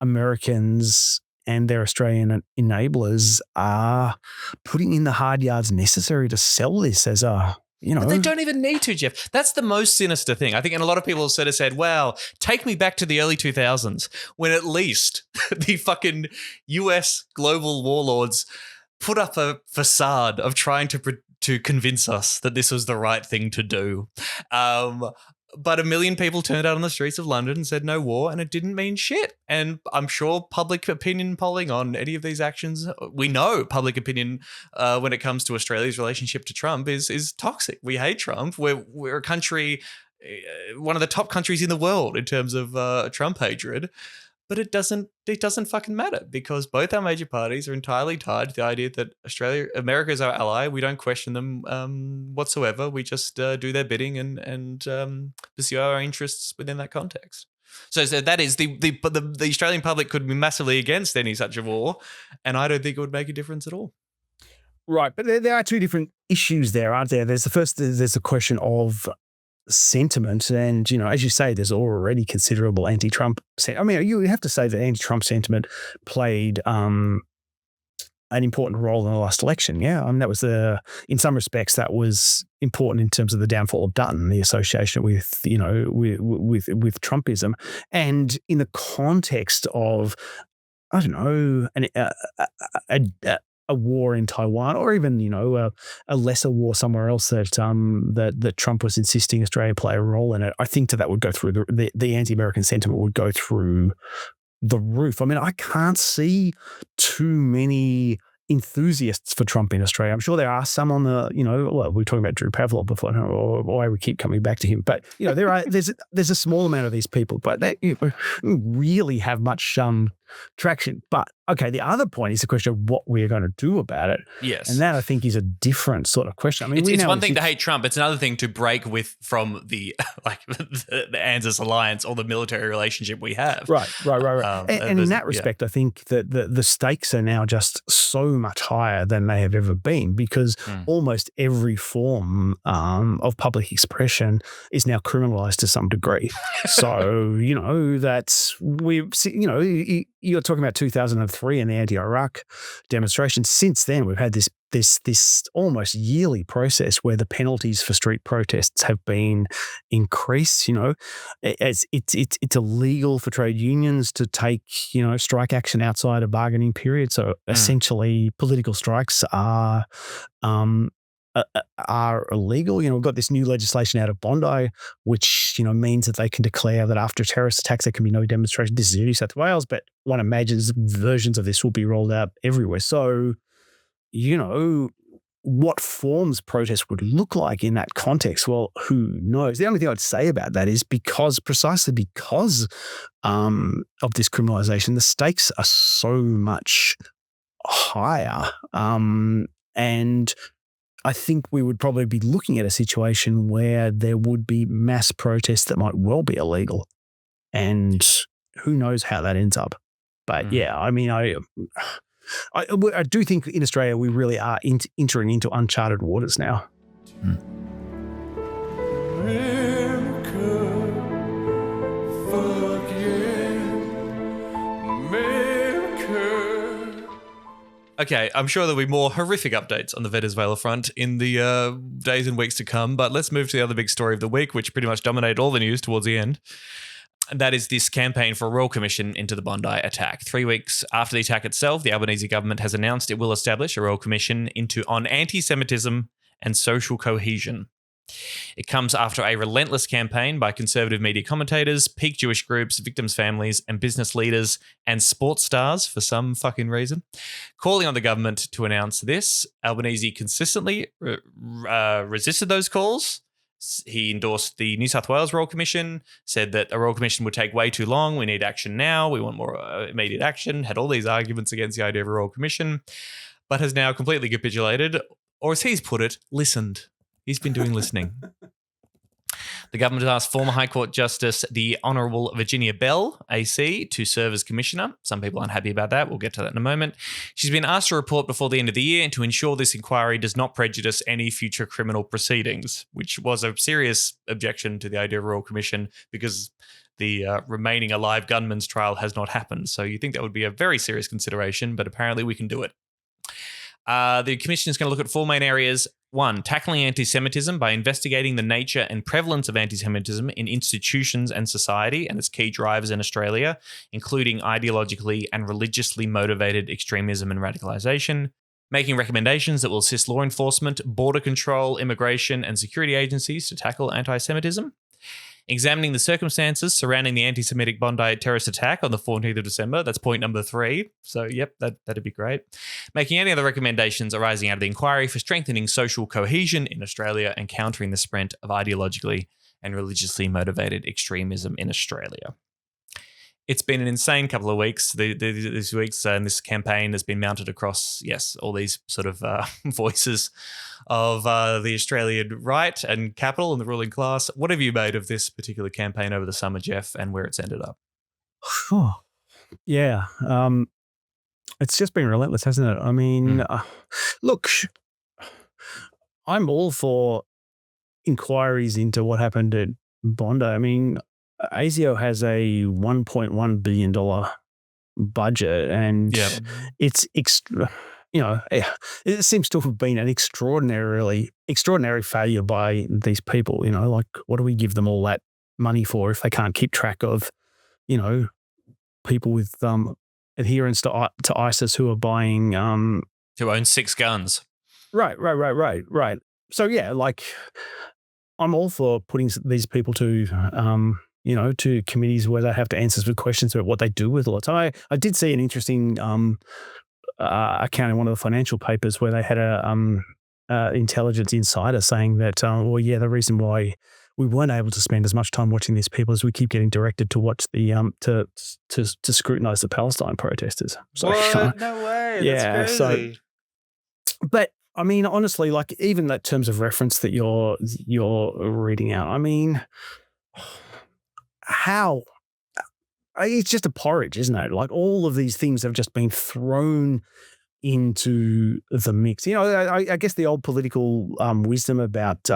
Americans and their Australian enablers are putting in the hard yards necessary to sell this as a, But they don't even need to, Jeff. That's the most sinister thing. I think, and a lot of people sort of said, well, take me back to the early 2000s when at least the fucking US global warlords put up a facade of trying to convince us that this was the right thing to do. But 1 million people turned out on the streets of London and said no war, and it didn't mean shit. And I'm sure public opinion polling on any of these actions, we know public opinion when it comes to Australia's relationship to Trump is toxic. We hate Trump. We're a country, one of the top countries in the world in terms of Trump hatred. But it doesn't fucking matter because both our major parties are entirely tied to the idea that America is our ally. We don't question them whatsoever. We just do their bidding and pursue our interests within that context. So that is the Australian public could be massively against any such a war, and I don't think it would make a difference at all. Right, but there are two different issues there, aren't there? There's the question of sentiment, and as you say, there's already considerable anti-Trump. I mean, you have to say that anti-Trump sentiment played an important role in the last election. Yeah, I mean, that was in some respects that was important in terms of the downfall of Dutton, the association with with Trumpism, and in the context of, I don't know, a war in Taiwan, or even a lesser war somewhere else that Trump was insisting Australia play a role in it. I think that would go through the anti-American sentiment would go through the roof. I mean, I can't see too many enthusiasts for Trump in Australia. I'm sure there are some on the, well, we were talking about Drew Pavlou before, I don't know why we keep coming back to him, but there's a small amount of these people, but they really have much traction. But okay, the other point is the question of what we're going to do about it. Yes. And that, I think, is a different sort of question. I mean, it's one thing to hate Trump. It's another thing to break from the the ANZUS alliance or the military relationship we have. Right. And in that respect, I think that the stakes are now just so much higher than they have ever been, because almost every form of public expression is now criminalized to some degree. So, you're talking about 2003 and the anti-Iraq demonstrations. Since then, we've had this almost yearly process where the penalties for street protests have been increased. It's illegal for trade unions to take strike action outside a bargaining period. So essentially, political strikes are illegal. We've got this new legislation out of Bondi, which means that they can declare that after terrorist attacks there can be no demonstration. This is in New South Wales, but one imagines versions of this will be rolled out everywhere. So, what forms protest would look like in that context, well, who knows? The only thing I'd say about that is precisely because of this criminalisation, the stakes are so much higher. And I think we would probably be looking at a situation where there would be mass protests that might well be illegal. And who knows how that ends up. But yeah, I mean, I do think in Australia we really are entering into uncharted waters now. Okay, I'm sure there'll be more horrific updates on the Venezuela front in the days and weeks to come, but let's move to the other big story of the week, which pretty much dominated all the news towards the end. And that is this campaign for a royal commission into the Bondi attack. 3 weeks after the attack itself, the Albanese government has announced it will establish a royal commission on anti-Semitism and social cohesion. It comes after a relentless campaign by conservative media commentators, peak Jewish groups, victims' families, and business leaders and sports stars for some fucking reason, calling on the government to announce this. Albanese consistently resisted those calls. He endorsed the New South Wales Royal Commission, said that a Royal Commission would take way too long. We need action now. We want more immediate action. Had all these arguments against the idea of a Royal Commission, but has now completely capitulated, or as he's put it, listened. He's been doing listening. The government has asked former High Court Justice, the Honourable Virginia Bell, AC, to serve as commissioner. Some people aren't happy about that. We'll get to that in a moment. She's been asked to report before the end of the year and to ensure this inquiry does not prejudice any future criminal proceedings, which was a serious objection to the idea of a Royal Commission because the remaining alive gunman's trial has not happened. So you think that would be a very serious consideration, but apparently we can do it. The commission is going to look at 4 main areas. 1, tackling anti-Semitism by investigating the nature and prevalence of anti-Semitism in institutions and society and its key drivers in Australia, including ideologically and religiously motivated extremism and radicalisation. Making recommendations that will assist law enforcement, border control, immigration and security agencies to tackle anti-Semitism. Examining the circumstances surrounding the anti-Semitic Bondi terrorist attack on the 14th of December. That's point number 3. So, yep, that'd be great. Making any other recommendations arising out of the inquiry for strengthening social cohesion in Australia and countering the spread of ideologically and religiously motivated extremism in Australia. It's been an insane couple of weeks. These weeks and this campaign has been mounted across, yes, all these sort of voices of the Australian right and capital and the ruling class. What have you made of this particular campaign over the summer, Jeff, and where it's ended up? Yeah. It's just been relentless, hasn't it? I mean, look, I'm all for inquiries into what happened at Bondi. I mean, ASIO has a $1.1 billion budget and it's it seems to have been an extraordinary failure by these people. You know, like, what do we give them all that money for if they can't keep track of, people with adherence to ISIS who are buying who own 6 guns. Right. So yeah, like, I'm all for putting these people to to committees where they have to answer some questions about what they do with all the time. I did see an interesting account in one of the financial papers where they had a intelligence insider saying that, the reason why we weren't able to spend as much time watching these people is we keep getting directed to watch the to scrutinize the Palestine protesters. So, what? No way. That's crazy. But I mean, honestly, like, even that terms of reference that you're reading out, I mean, how? It's just a porridge, isn't it? Like, all of these things have just been thrown into the mix. I guess the old political wisdom about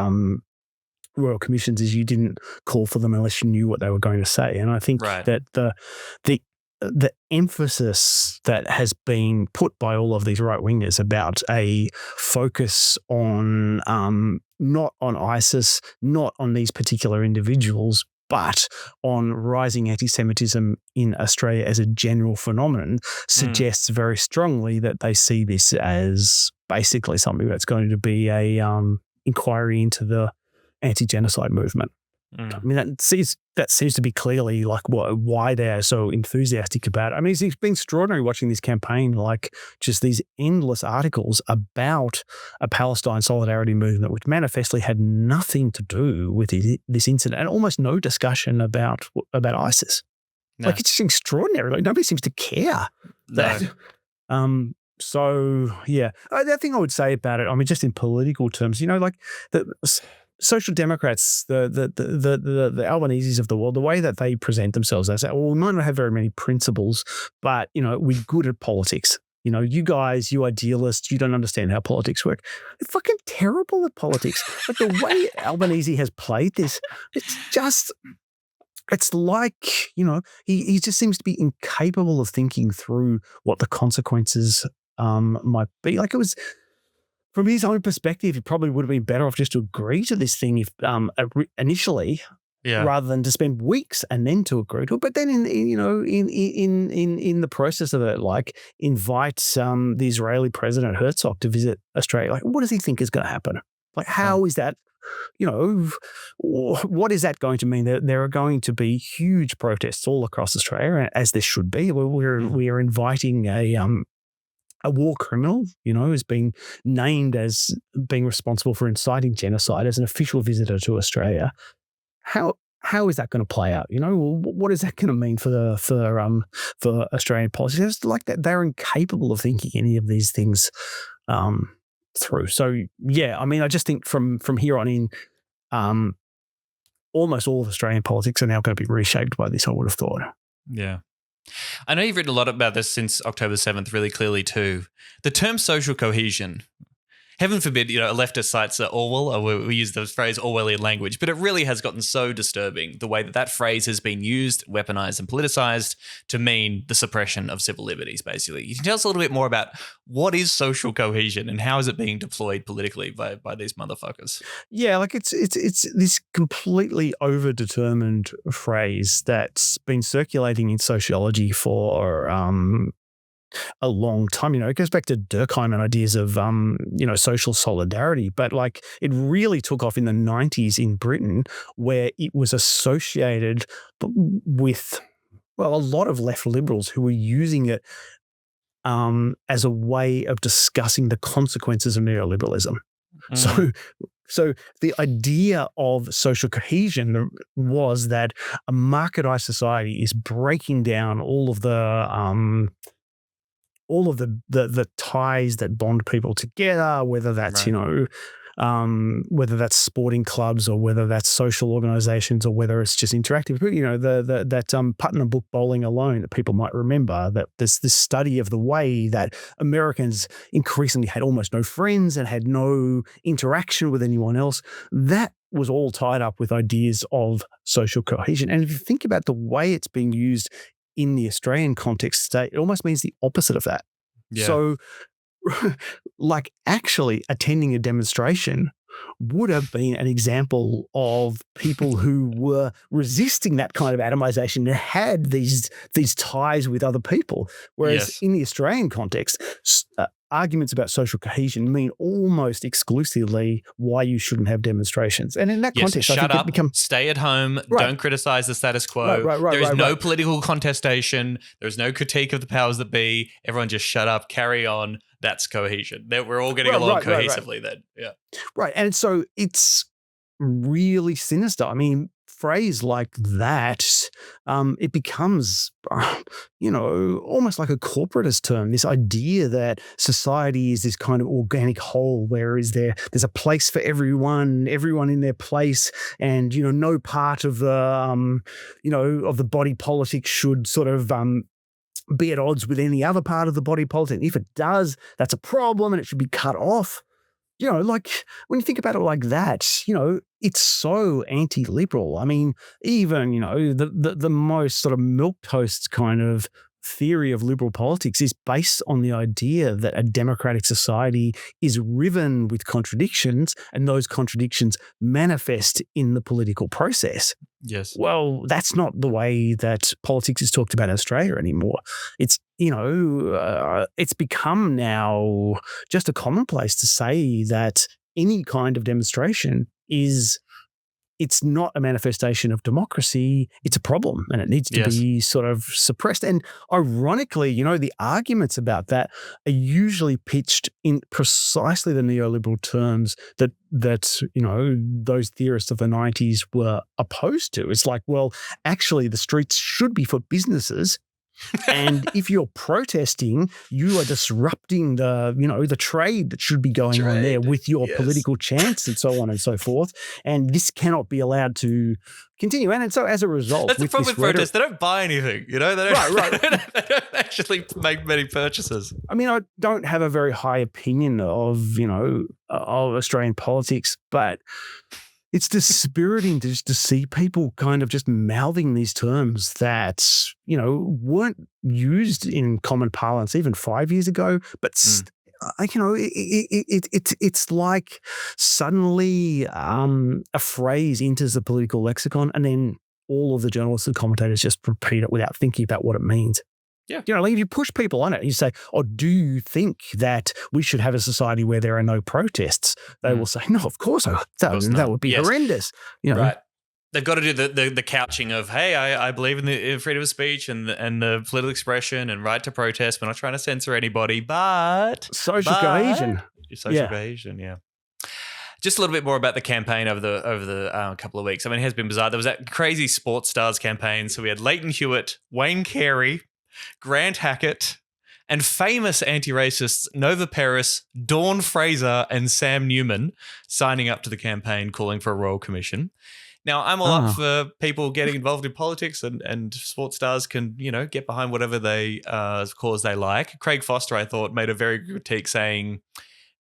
royal commissions is you didn't call for them unless you knew what they were going to say. And I think that the emphasis that has been put by all of these right-wingers about a focus on not on ISIS, not on these particular individuals, but on rising anti-Semitism in Australia as a general phenomenon suggests very strongly that they see this as basically something that's going to be a inquiry into the anti-genocide movement. I mean, that seems to be clearly like why they're so enthusiastic about it. I mean, it's been extraordinary watching this campaign, like just these endless articles about a Palestine solidarity movement, which manifestly had nothing to do with this incident, and almost no discussion about ISIS. No. Like, it's just extraordinary. Like, nobody seems to care. So yeah, the thing I would say about it, I mean, just in political terms, like the Social Democrats, the Albaneses of the world, the way that they present themselves as, well, we might not have very many principles, but we're good at politics. You guys, you idealists, you don't understand how politics work. They're fucking terrible at politics. Like, the way Albanese has played this, it's like, he just seems to be incapable of thinking through what the consequences might be. Like, it was, from his own perspective, it probably would have been better off just to agree to this thing if initially, rather than to spend weeks and then to agree to it. But then in the process of it, like, invite the Israeli President Herzog to visit Australia. Like, what does he think is going to happen? Like, how is that? What is that going to mean? There are going to be huge protests all across Australia, as there should be. We are inviting a war criminal, is being named as being responsible for inciting genocide as an official visitor to Australia. How is that going to play out? What is that going to mean for Australian politics? It's like that they're incapable of thinking any of these things through. So yeah, I mean, I just think from here on in, almost all of Australian politics are now going to be reshaped by this, I would have thought. Yeah. I know you've written a lot about this since October 7th, really clearly too. The term social cohesion, heaven forbid, a leftist cites Orwell, or we use the phrase Orwellian language, but it really has gotten so disturbing, the way that phrase has been used, weaponized and politicized to mean the suppression of civil liberties, basically. You can tell us a little bit more about what is social cohesion and how is it being deployed politically by these motherfuckers? Yeah, like it's this completely overdetermined phrase that's been circulating in sociology for a long time. It goes back to Durkheim and ideas of social solidarity, but like, it really took off in the 90s in Britain, where it was associated with, well, a lot of left liberals who were using it as a way of discussing the consequences of neoliberalism. So the idea of social cohesion was that a marketized society is breaking down all of the ties that bond people together, whether that's, whether that's sporting clubs or whether that's social organizations or whether it's just interactive. That Putnam book Bowling Alone that people might remember, that there's this study of the way that Americans increasingly had almost no friends and had no interaction with anyone else. That was all tied up with ideas of social cohesion. And if you think about the way it's being used in the Australian context today, it almost means the opposite of that. Yeah. So, like, actually attending a demonstration would have been an example of people who were resisting that kind of atomization and had these ties with other people. Whereas in the Australian context, arguments about social cohesion mean almost exclusively why you shouldn't have demonstrations. And in that context, shut I think up, stay at home, don't criticize the status quo. There is no political contestation. There's no critique of the powers that be. Everyone just shut up, carry on. That's cohesion. We're all getting along cohesively then. Yeah. Right. And so it's really sinister. I mean, phrase like that, it becomes, almost like a corporatist term, this idea that society is this kind of organic whole, where there's a place for everyone in their place, and, no part of the, of the body politic should sort of, be at odds with any other part of the body politic. If it does, that's a problem and it should be cut off. Like, when you think about it like that, it's so anti-liberal. I mean, even, the most sort of milquetoast kind of theory of liberal politics is based on the idea that a democratic society is riven with contradictions, and those contradictions manifest in the political process. Yes. Well, that's not the way that politics is talked about in Australia anymore. It's, it's become now just a commonplace to say that any kind of demonstration is it's not a manifestation of democracy. It's a problem, and it needs to be sort of suppressed. And ironically, the arguments about that are usually pitched in precisely the neoliberal terms that those theorists of the 90s were opposed to. It's like, well, actually, the streets should be for businesses. And if you're protesting, you are disrupting the trade that should be going on there with your political chants and so on and so forth. And this cannot be allowed to continue. And so as a result, that's the problem with protests. They don't buy anything. They don't, they don't actually make many purchases. I mean, I don't have a very high opinion of Australian politics, but it's dispiriting to see people kind of just mouthing these terms that, weren't used in common parlance even 5 years ago. But, it's like suddenly a phrase enters the political lexicon and then all of the journalists and commentators just repeat it without thinking about what it means. Yeah. Like if you push people on it, you say, do you think that we should have a society where there are no protests? They will say, no, of course not. That would be horrendous. Right. They've got to do the couching of, hey, I believe in the freedom of speech and the political expression and right to protest. We're not trying to censor anybody, but social cohesion. Social cohesion, yeah. Just a little bit more about the campaign over the couple of weeks. I mean, it has been bizarre. There was that crazy sports stars campaign. So we had Leighton Hewitt, Wayne Carey, Grant Hackett, and famous anti-racists Nova Peris, Dawn Fraser, and Sam Newman signing up to the campaign calling for a royal commission. Now, I'm all up for people getting involved in politics and sports stars can, get behind whatever cause they like. Craig Foster, I thought, made a very good critique saying,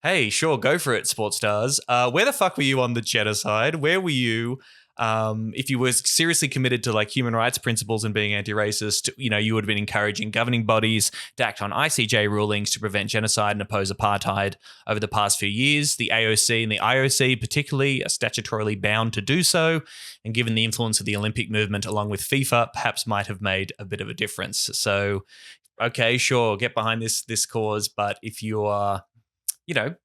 hey, sure, go for it, sports stars. Where the fuck were you on the genocide? Where were you? If you were seriously committed to human rights principles and being anti-racist, you would have been encouraging governing bodies to act on ICJ rulings to prevent genocide and oppose apartheid over the past few years. The AOC and the IOC particularly are statutorily bound to do so. And given the influence of the Olympic movement along with FIFA, perhaps might have made a bit of a difference. So, okay, sure, get behind this cause. But if you are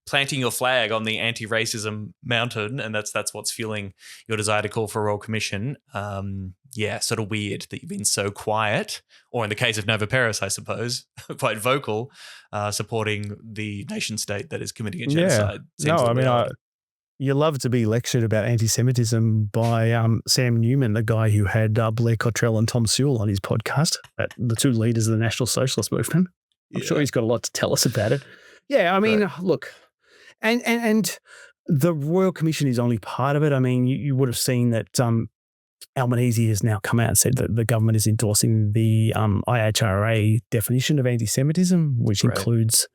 planting your flag on the anti-racism mountain, and that's what's fueling your desire to call for a royal commission. Sort of weird that you've been so quiet, or in the case of Nova Peris, I suppose, quite vocal, supporting the nation state that is committing a genocide. You love to be lectured about anti-Semitism by Sam Newman, the guy who had Blair Cottrell and Tom Sewell on his podcast, the two leaders of the National Socialist Movement. I'm sure he's got a lot to tell us about it. Yeah, I mean, look, and the Royal Commission is only part of it. I mean, you would have seen that Albanese has now come out and said that the government is endorsing the IHRA definition of anti-Semitism, which includes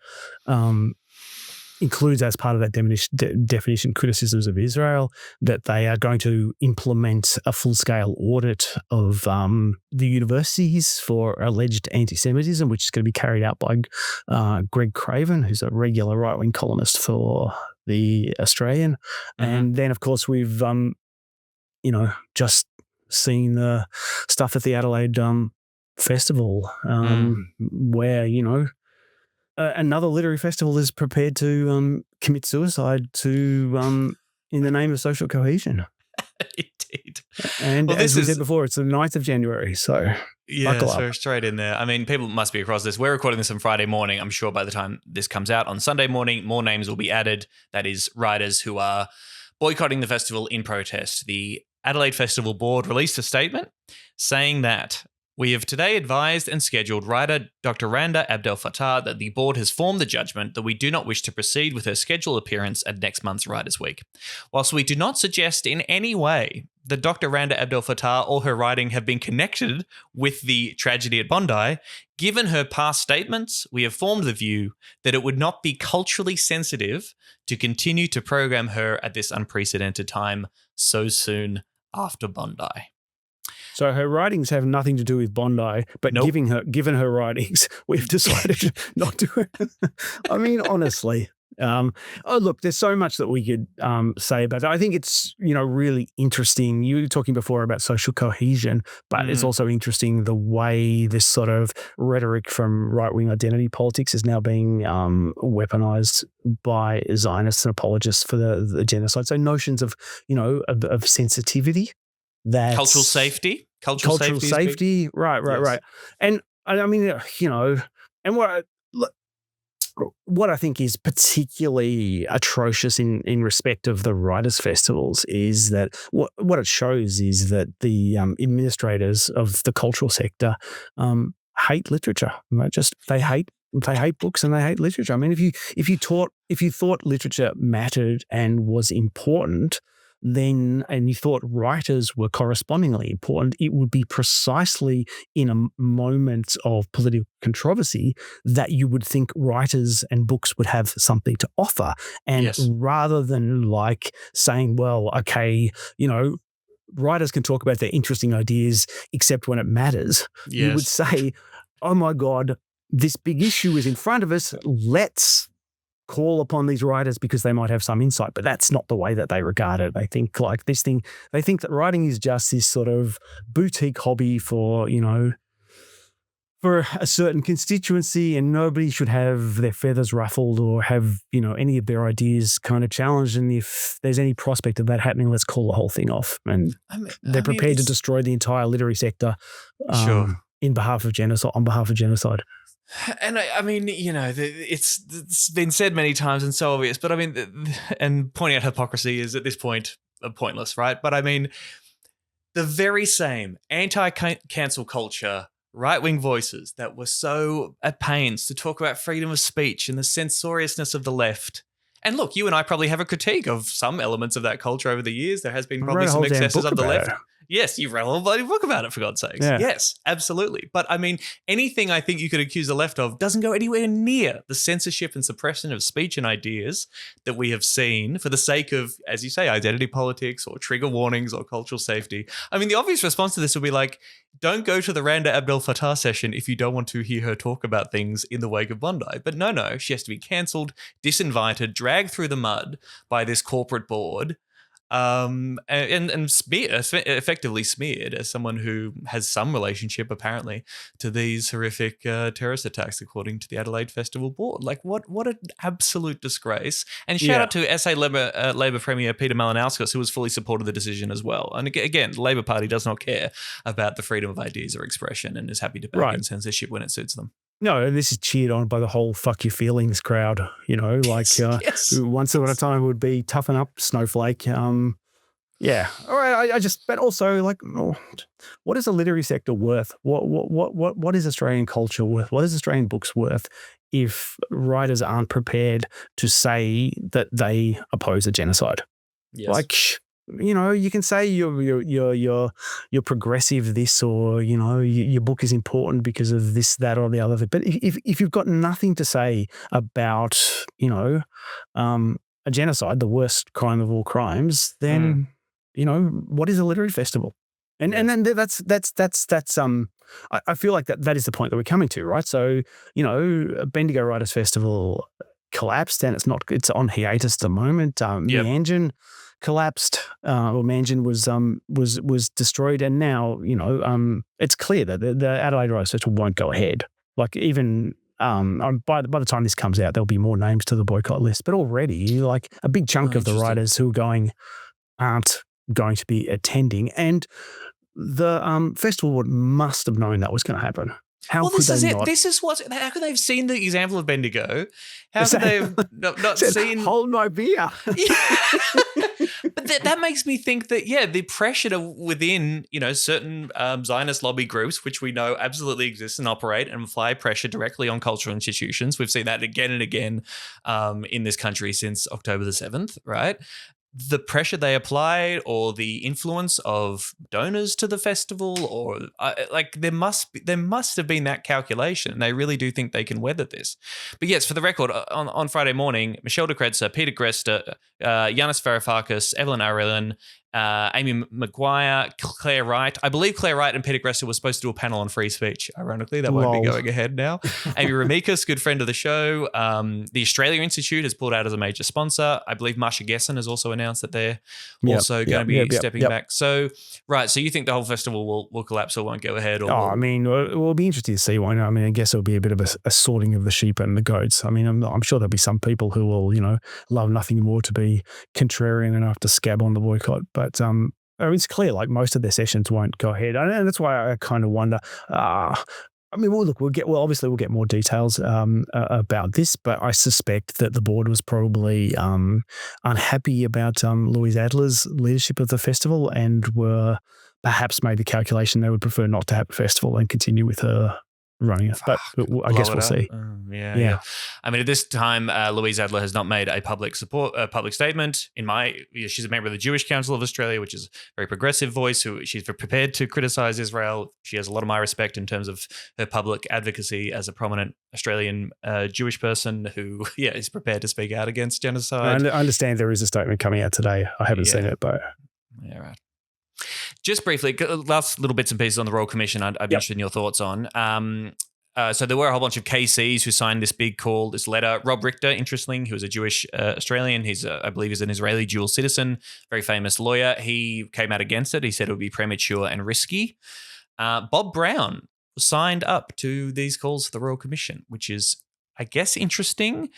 as part of that definition criticisms of Israel, that they are going to implement a full-scale audit of the universities for alleged anti-Semitism, which is going to be carried out by Greg Craven, who's a regular right-wing columnist for The Australian. And then, of course, we've, just seen the stuff at the Adelaide Festival where, another literary festival is prepared to commit suicide in the name of social cohesion. Indeed. And as we said before, it's the 9th of January, so buckle up. So straight in there. I mean, people must be across this. We're recording this on Friday morning. I'm sure by the time this comes out on Sunday morning, more names will be added. That is, writers who are boycotting the festival in protest. The Adelaide Festival Board released a statement saying that we have today advised and scheduled writer Dr. Randa Abdel Fattah that the board has formed the judgment that we do not wish to proceed with her scheduled appearance at next month's Writers' Week. Whilst we do not suggest in any way that Dr. Randa Abdel Fattah or her writing have been connected with the tragedy at Bondi, given her past statements, we have formed the view that it would not be culturally sensitive to continue to program her at this unprecedented time so soon after Bondi. So her writings have nothing to do with Bondi, but given her writings, we've decided not to. I mean, honestly, Oh, look, there's so much that we could say about that. I think it's, really interesting. You were talking before about social cohesion, but it's also interesting the way this sort of rhetoric from right-wing identity politics is now being weaponized by Zionists and apologists for the genocide. So notions of, of sensitivity, that cultural safety, right. And I mean, and what I think is particularly atrocious in respect of the writers' festivals is that what it shows is that the administrators of the cultural sector hate literature. They hate books and they hate literature. I mean, if you thought literature mattered and was important, and you thought writers were correspondingly important, it would be precisely in a moment of political controversy that you would think writers and books would have something to offer. And rather than saying, well, okay, writers can talk about their interesting ideas except when it matters, you would say, oh my God, this big issue is in front of us. Let's call upon these writers because they might have some insight, but that's not the way that they regard it. They think they think that writing is just this sort of boutique hobby for a certain constituency, and nobody should have their feathers ruffled or have, any of their ideas kind of challenged. And if there's any prospect of that happening, let's call the whole thing off. And they're prepared to destroy the entire literary sector on behalf of genocide. And I mean, it's been said many times and so obvious, but I mean, and pointing out hypocrisy is at this point pointless, right? But I mean, the very same anti-cancel culture, right-wing voices that were so at pains to talk about freedom of speech and the censoriousness of the left. And look, you and I probably have a critique of some elements of that culture over the years. There has been probably some excesses of the left. Yes, you've read a whole bloody book about it, for God's sakes. Yeah. Yes, absolutely. But I mean, anything I think you could accuse the left of doesn't go anywhere near the censorship and suppression of speech and ideas that we have seen for the sake of, as you say, identity politics or trigger warnings or cultural safety. I mean, the obvious response to this would be don't go to the Randa Abdel Fattah session if you don't want to hear her talk about things in the wake of Bondi. But no, she has to be cancelled, disinvited, dragged through the mud by this corporate board. And effectively smeared as someone who has some relationship, apparently, to these horrific terrorist attacks, according to the Adelaide Festival Board. What an absolute disgrace! And shout out to SA Labor Premier Peter Malinauskas, who has fully supported the decision as well. And again, the Labor Party does not care about the freedom of ideas or expression and is happy to back in censorship when it suits them. No, this is cheered on by the whole "fuck your feelings" crowd. Once at a time would be toughen up, snowflake. All right. But also what is the literary sector worth? What is Australian culture worth? What is Australian books worth if writers aren't prepared to say that they oppose a genocide? Yes. You can say you're progressive this, or your book is important because of this, that, or the other thing. But if you've got nothing to say about a genocide, the worst crime of all crimes, then what is a literary festival? And then that's I feel like that is the point that we're coming to, right? So Bendigo Writers Festival collapsed and it's on hiatus at the moment. Meanjin collapsed, or Meanjin was destroyed, and now it's clear that the Adelaide Writers Festival won't go ahead. Even by the time this comes out, there'll be more names to the boycott list. But already, a big chunk of the writers who are going aren't going to be attending, and the festival board must have known that was going to happen. How could they not? How could they have seen the example of Bendigo? How could they have not seen? Hold my beer. But that makes me think that, the pressure within, certain Zionist lobby groups, which we know absolutely exist and operate and apply pressure directly on cultural institutions. We've seen that again and again in this country since October the 7th, right? The pressure they apply, or the influence of donors to the festival, or there must have been that calculation. They really do think they can weather this. But yes, for the record, on Friday morning, Michelle de Kretser, Peter Grester, Yanis Varoufakis, Evelyn Arelin, Amy Maguire, Claire Wright. I believe Claire Wright and Peter Gressel were supposed to do a panel on free speech. Ironically, that won't be going ahead now. Amy Ramikas, good friend of the show. The Australia Institute has pulled out as a major sponsor. I believe Marsha Gessen has also announced that they're also going to be stepping back. So, right. So you think the whole festival will collapse or won't go ahead? Or I mean, it'll be interesting to see why not. I mean, I guess it'll be a bit of a sorting of the sheep and the goats. I mean, I'm sure there'll be some people who will, love nothing more to be contrarian enough to scab on the boycott. But it's clear, like most of their sessions won't go ahead, and that's why I kind of wonder. I mean, we'll get more details about this, but I suspect that the board was probably unhappy about Louise Adler's leadership of the festival, and were perhaps made the calculation they would prefer not to have a festival and continue with her running it. But I guess we'll see. Yeah. I mean, at this time, Louise Adler has not made a public statement. She's a member of the Jewish Council of Australia, which is a very progressive voice. Who she's prepared to criticize Israel. She has a lot of my respect in terms of her public advocacy as a prominent Australian Jewish person who, is prepared to speak out against genocide. I understand there is a statement coming out today. I haven't seen it, but yeah, right. Just briefly, last little bits and pieces on the Royal Commission I'd be interested in your thoughts on. So there were a whole bunch of KCs who signed this big call, this letter. Rob Richter, interesting, who was a Jewish Australian. I believe he's an Israeli dual citizen, very famous lawyer. He came out against it. He said it would be premature and risky. Bob Brown signed up to these calls for the Royal Commission, which is, I guess, interesting.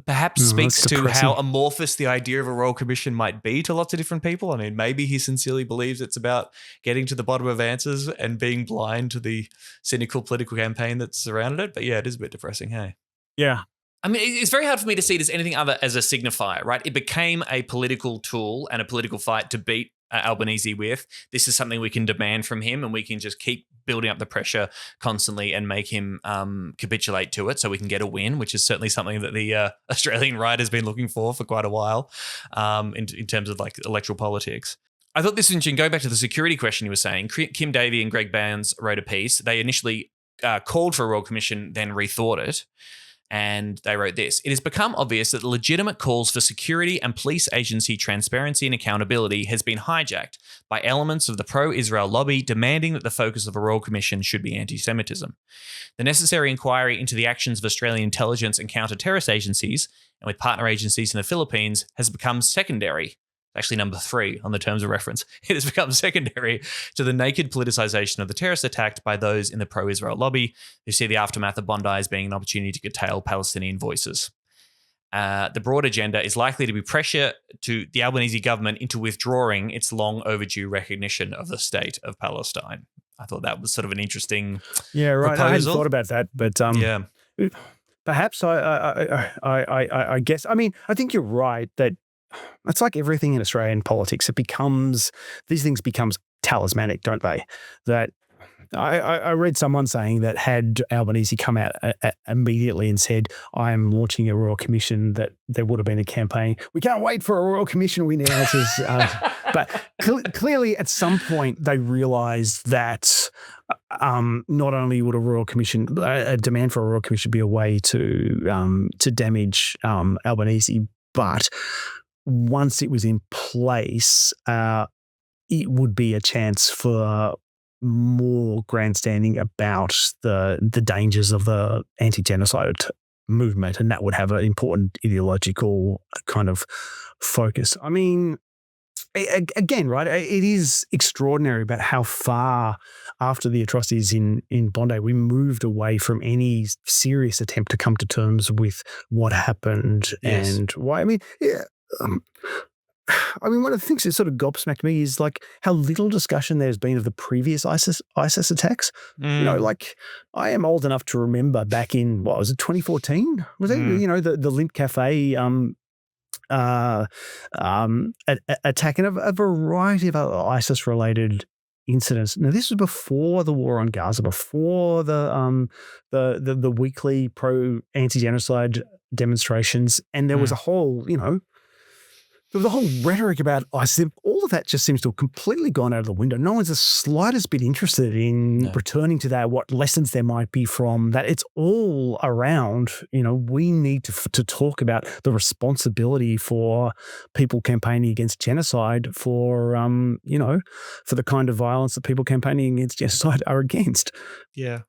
Perhaps speaks to how amorphous the idea of a Royal Commission might be to lots of different people. I mean, maybe he sincerely believes it's about getting to the bottom of answers and being blind to the cynical political campaign that's surrounded it. But yeah, it is a bit depressing, hey? Yeah. I mean, it's very hard for me to see it as anything other as a signifier, right? It became a political tool and a political fight to beat Albanese with. This is something we can demand from him, and we can just keep building up the pressure constantly and make him capitulate to it so we can get a win, which is certainly something that the Australian right has been looking for quite a while in terms of like electoral politics. I thought this was interesting. Going back to the security question you were saying, Kim Davey and Greg Barnes wrote a piece. They initially called for a Royal Commission, then rethought it. And they wrote this: "It has become obvious that the legitimate calls for security and police agency transparency and accountability has been hijacked by elements of the pro-Israel lobby demanding that the focus of a Royal Commission should be anti-Semitism. The necessary inquiry into the actions of Australian intelligence and counter-terrorist agencies and with partner agencies in the Philippines has become secondary." Actually, number 3 on the terms of reference. "It has become secondary to the naked politicization of the terrorist attack by those in the pro-Israel lobby who see the aftermath of Bondi as being an opportunity to curtail Palestinian voices. The broad agenda is likely to be pressure to the Albanese government into withdrawing its long overdue recognition of the state of Palestine." I thought that was sort of an interesting proposal. I hadn't thought about that, but perhaps I guess. I mean, I think you're right that it's like everything in Australian politics. These things become talismanic, don't they? That I read someone saying that had Albanese come out immediately and said, "I am launching a Royal Commission," that there would have been a campaign. "We can't wait for a Royal Commission," we now. But clearly at some point they realised that not only would a demand for a Royal Commission be a way to damage Albanese, but once it was in place, it would be a chance for more grandstanding about the dangers of the anti-genocide movement, and that would have an important ideological kind of focus. I mean, again, right, it is extraordinary about how far after the atrocities in Bondi we moved away from any serious attempt to come to terms with what happened and why. I mean, one of the things that sort of gobsmacked me is like how little discussion there's been of the previous ISIS attacks. You know, like I am old enough to remember back in, 2014? Was it, the Lint Cafe attack and a variety of other ISIS-related incidents. Now, this was before the war on Gaza, before the weekly pro-anti-genocide demonstrations, and there was a whole, the whole rhetoric about ISIM, all of that just seems to have completely gone out of the window. No one's the slightest bit interested in returning to that, what lessons there might be from that. It's all around, we need to talk about the responsibility for people campaigning against genocide for the kind of violence that people campaigning against genocide are against. Yeah.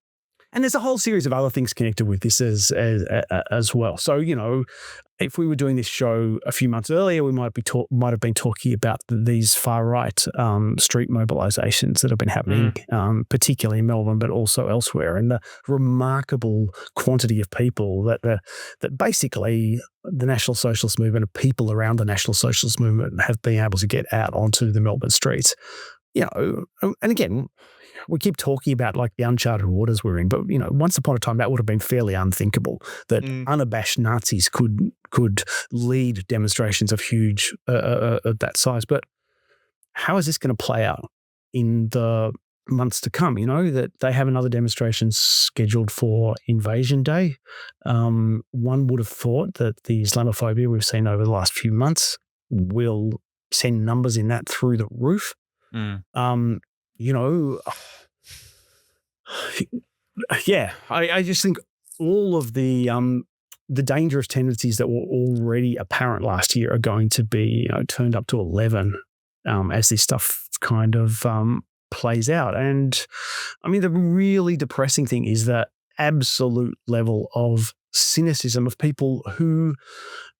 And there's a whole series of other things connected with this as well. So, if we were doing this show a few months earlier, we might have been talking about these far right street mobilisations that have been happening, particularly in Melbourne, but also elsewhere, and the remarkable quantity of people that basically the National Socialist movement and people around the National Socialist movement have been able to get out onto the Melbourne streets. And again, we keep talking about like the uncharted waters we're in, but once upon a time that would have been fairly unthinkable that unabashed Nazis could lead demonstrations of huge of that size. But how is this going to play out in the months to come? That they have another demonstration scheduled for Invasion Day. One would have thought that the Islamophobia we've seen over the last few months will send numbers in that through the roof. I just think all of the dangerous tendencies that were already apparent last year are going to be turned up to 11 as this stuff kind of plays out. And I mean, the really depressing thing is the absolute level of cynicism of people who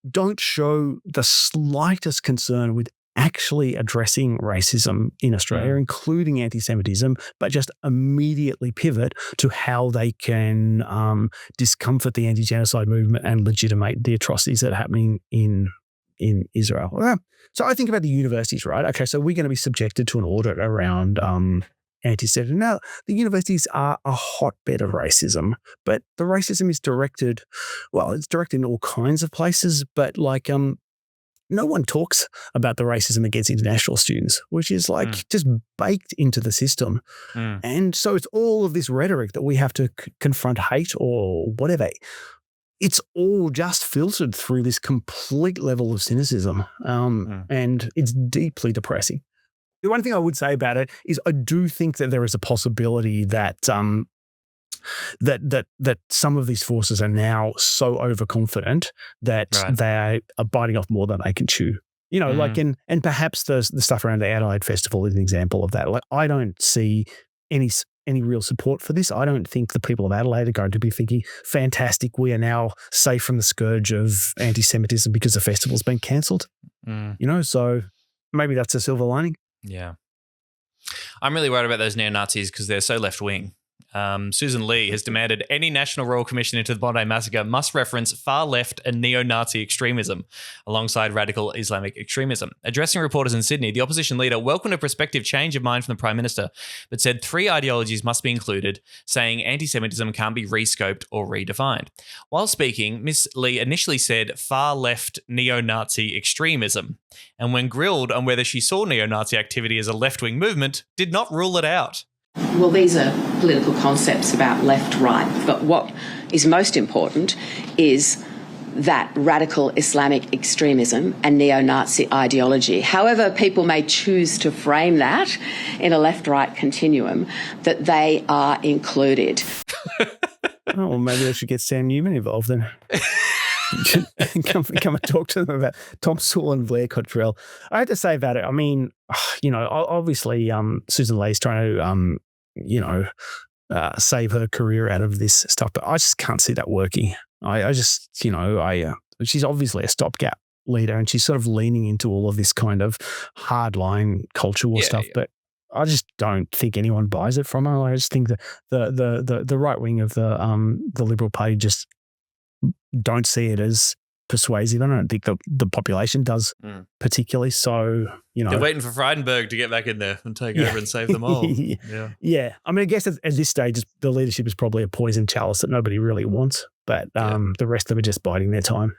don't show the slightest concern with actually addressing racism in Australia, including anti-Semitism, but just immediately pivot to how they can discomfort the anti-genocide movement and legitimate the atrocities that are happening in Israel. So I think about the universities, right? Okay, so we're going to be subjected to an audit around anti-Semitism. Now, the universities are a hotbed of racism, but the racism is directed in all kinds of places, but no one talks about the racism against international students, which is just baked into the system. And so it's all of this rhetoric that we have to confront hate or whatever. It's all just filtered through this complete level of cynicism. And it's deeply depressing. The one thing I would say about it is I do think that there is a possibility that that some of these forces are now so overconfident that they are biting off more than they can chew. And perhaps the stuff around the Adelaide Festival is an example of that. I don't see any real support for this. I don't think the people of Adelaide are going to be thinking, fantastic, we are now safe from the scourge of anti-Semitism because the festival's been cancelled. So maybe that's a silver lining. Yeah. I'm really worried about those neo-Nazis because they're so left-wing. Susan Lee has demanded any National Royal Commission into the Bondi Massacre must reference far-left and neo-Nazi extremism alongside radical Islamic extremism. Addressing reporters in Sydney, the opposition leader welcomed a prospective change of mind from the Prime Minister, but said 3 ideologies must be included, saying anti-Semitism can't be rescoped or redefined. While speaking, Ms. Lee initially said far-left neo-Nazi extremism, and when grilled on whether she saw neo-Nazi activity as a left-wing movement, did not rule it out. Well, these are political concepts about left-right, but what is most important is that radical Islamic extremism and neo-Nazi ideology, however people may choose to frame that in a left-right continuum, that they are included. Well, maybe I should get Sam Newman involved then. come and talk to them about Tom Sewell and Blair Cottrell. I had to say about it, I mean, obviously Susan Lee's trying to, save her career out of this stuff, but I just can't see that working. She's obviously a stopgap leader and she's sort of leaning into all of this kind of hardline culture war stuff, but I just don't think anyone buys it from her. I just think that the right wing of the Liberal Party just don't see it as persuasive. I don't think the population does particularly. So, they're waiting for Frydenberg to get back in there and take over and save them all. Yeah. I mean, I guess at this stage, the leadership is probably a poison chalice that nobody really wants, but the rest of them are just biding their time.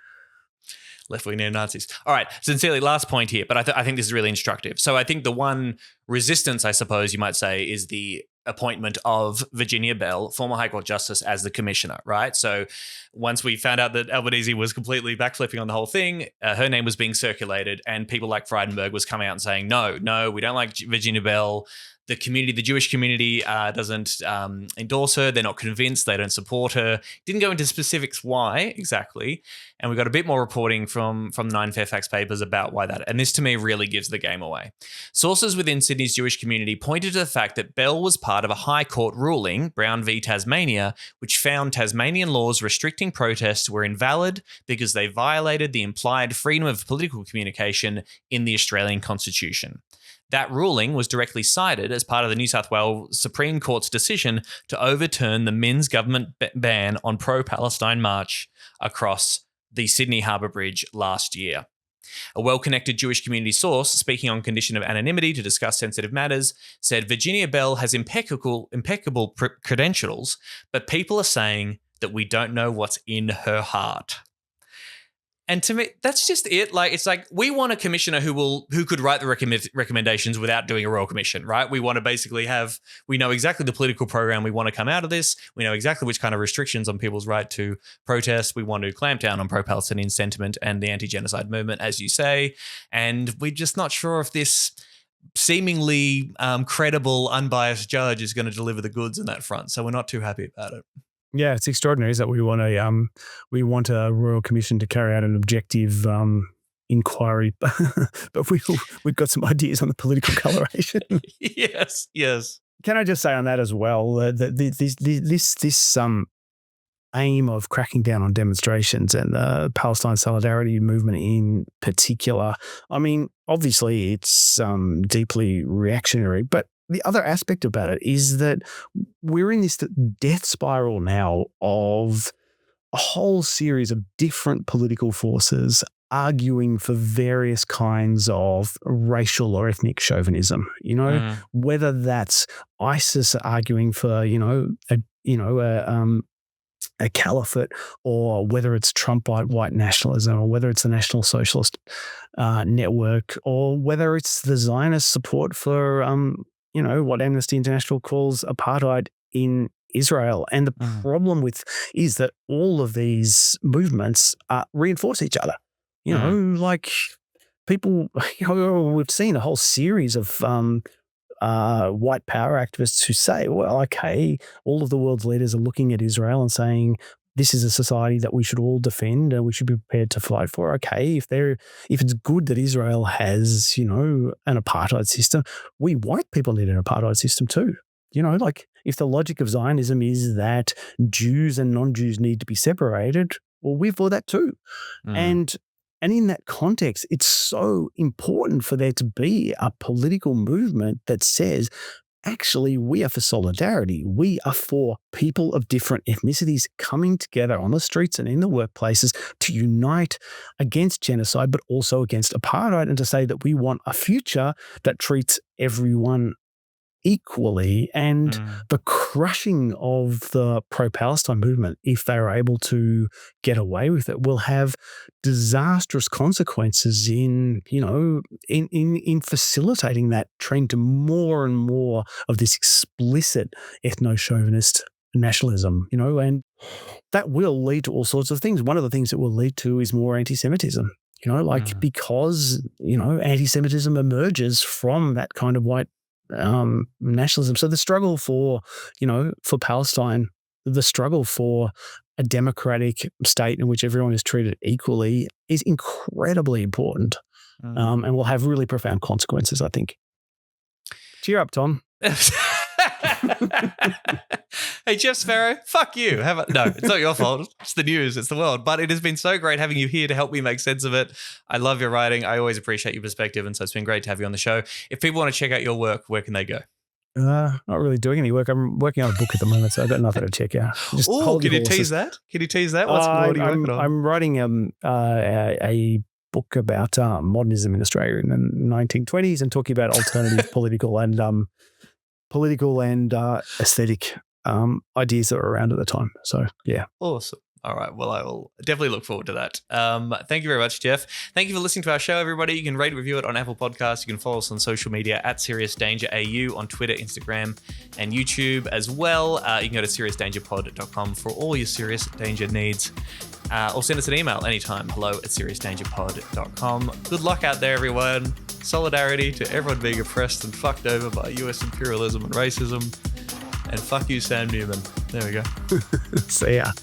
Left-wing neo-Nazis. All right, sincerely, last point here, but I think this is really instructive. So I think the one resistance, I suppose you might say, is the appointment of Virginia Bell, former High Court Justice, as the commissioner, right? So once we found out that Albanese was completely backflipping on the whole thing, her name was being circulated, and people like Frydenberg was coming out and saying, no, we don't like Virginia Bell. The community, the Jewish community doesn't endorse her. They're not convinced. They don't support her. Didn't go into specifics why exactly. And we got a bit more reporting from the 9 Fairfax papers about why that. And this to me really gives the game away. Sources within Sydney's Jewish community pointed to the fact that Bell was part of a High Court ruling, Brown v Tasmania, which found Tasmanian laws restricting protests were invalid because they violated the implied freedom of political communication in the Australian Constitution. That ruling was directly cited as part of the New South Wales Supreme Court's decision to overturn the Minns government ban on pro-Palestine march across the Sydney Harbour Bridge last year. A well-connected Jewish community source, speaking on condition of anonymity to discuss sensitive matters, said Virginia Bell has impeccable credentials, but people are saying that we don't know what's in her heart. And to me, that's just it. Like, it's like we want a commissioner who could write the recommendations without doing a royal commission, right? We want to basically we know exactly the political program we want to come out of this. We know exactly which kind of restrictions on people's right to protest. We want to clamp down on pro-Palestinian sentiment and the anti-genocide movement, as you say. And we're just not sure if this seemingly credible, unbiased judge is going to deliver the goods in that front. So we're not too happy about it. Yeah, it's extraordinary is that we want a royal commission to carry out an objective inquiry, but we've got some ideas on the political coloration. Yes. Can I just say on that as well that this aim of cracking down on demonstrations and the Palestine solidarity movement in particular, I mean, obviously it's deeply reactionary, but the other aspect about it is that we're in this death spiral now of a whole series of different political forces arguing for various kinds of racial or ethnic chauvinism, whether that's ISIS arguing for, a caliphate, or whether it's Trumpite white nationalism, or whether it's the National Socialist Network, or whether it's the Zionist support for what Amnesty International calls apartheid in Israel. And the problem is that all of these movements reinforce each other. Like people, we've seen a whole series of white power activists who say, well, okay, all of the world's leaders are looking at Israel and saying, this is a society that we should all defend and we should be prepared to fight for. Okay, if it's good that Israel has, an apartheid system, we white people need an apartheid system too. Like if the logic of Zionism is that Jews and non-Jews need to be separated, well, we're for that too. And in that context, it's so important for there to be a political movement that says, actually, we are for solidarity. We are for people of different ethnicities coming together on the streets and in the workplaces to unite against genocide, but also against apartheid, and to say that we want a future that treats everyone equally. And the crushing of the pro-Palestine movement, if they are able to get away with it, will have disastrous consequences in facilitating that trend to more and more of this explicit ethno-chauvinist nationalism, and that will lead to all sorts of things. One of the things it will lead to is more anti-Semitism, because, anti-Semitism emerges from that kind of white nationalism. So the struggle for Palestine, the struggle for a democratic state in which everyone is treated equally is incredibly important, and will have really profound consequences, I think. Cheer up, Tom. Hey, Jeff Sparrow, fuck you. No, it's not your fault. It's the news. It's the world. But it has been so great having you here to help me make sense of it. I love your writing. I always appreciate your perspective. And so it's been great to have you on the show. If people want to check out your work, where can they go? Not really doing any work. I'm working on a book at the moment, so I've got nothing to check out. Oh, can you tease that? What are you working on? I'm writing a book about modernism in Australia in the 1920s and talking about alternative political and aesthetic ideas that were around at the time. So, yeah. Awesome. All right. Well, I will definitely look forward to that. Thank you very much, Jeff. Thank you for listening to our show, everybody. You can rate and review it on Apple Podcasts. You can follow us on social media at Serious Danger AU on Twitter, Instagram, and YouTube as well. You can go to seriousdangerpod.com for all your serious danger needs. Or send us an email anytime, hello@seriousdangerpod.com. Good luck out there, everyone. Solidarity to everyone being oppressed and fucked over by US imperialism and racism. And fuck you, Sam Newman. There we go. See ya.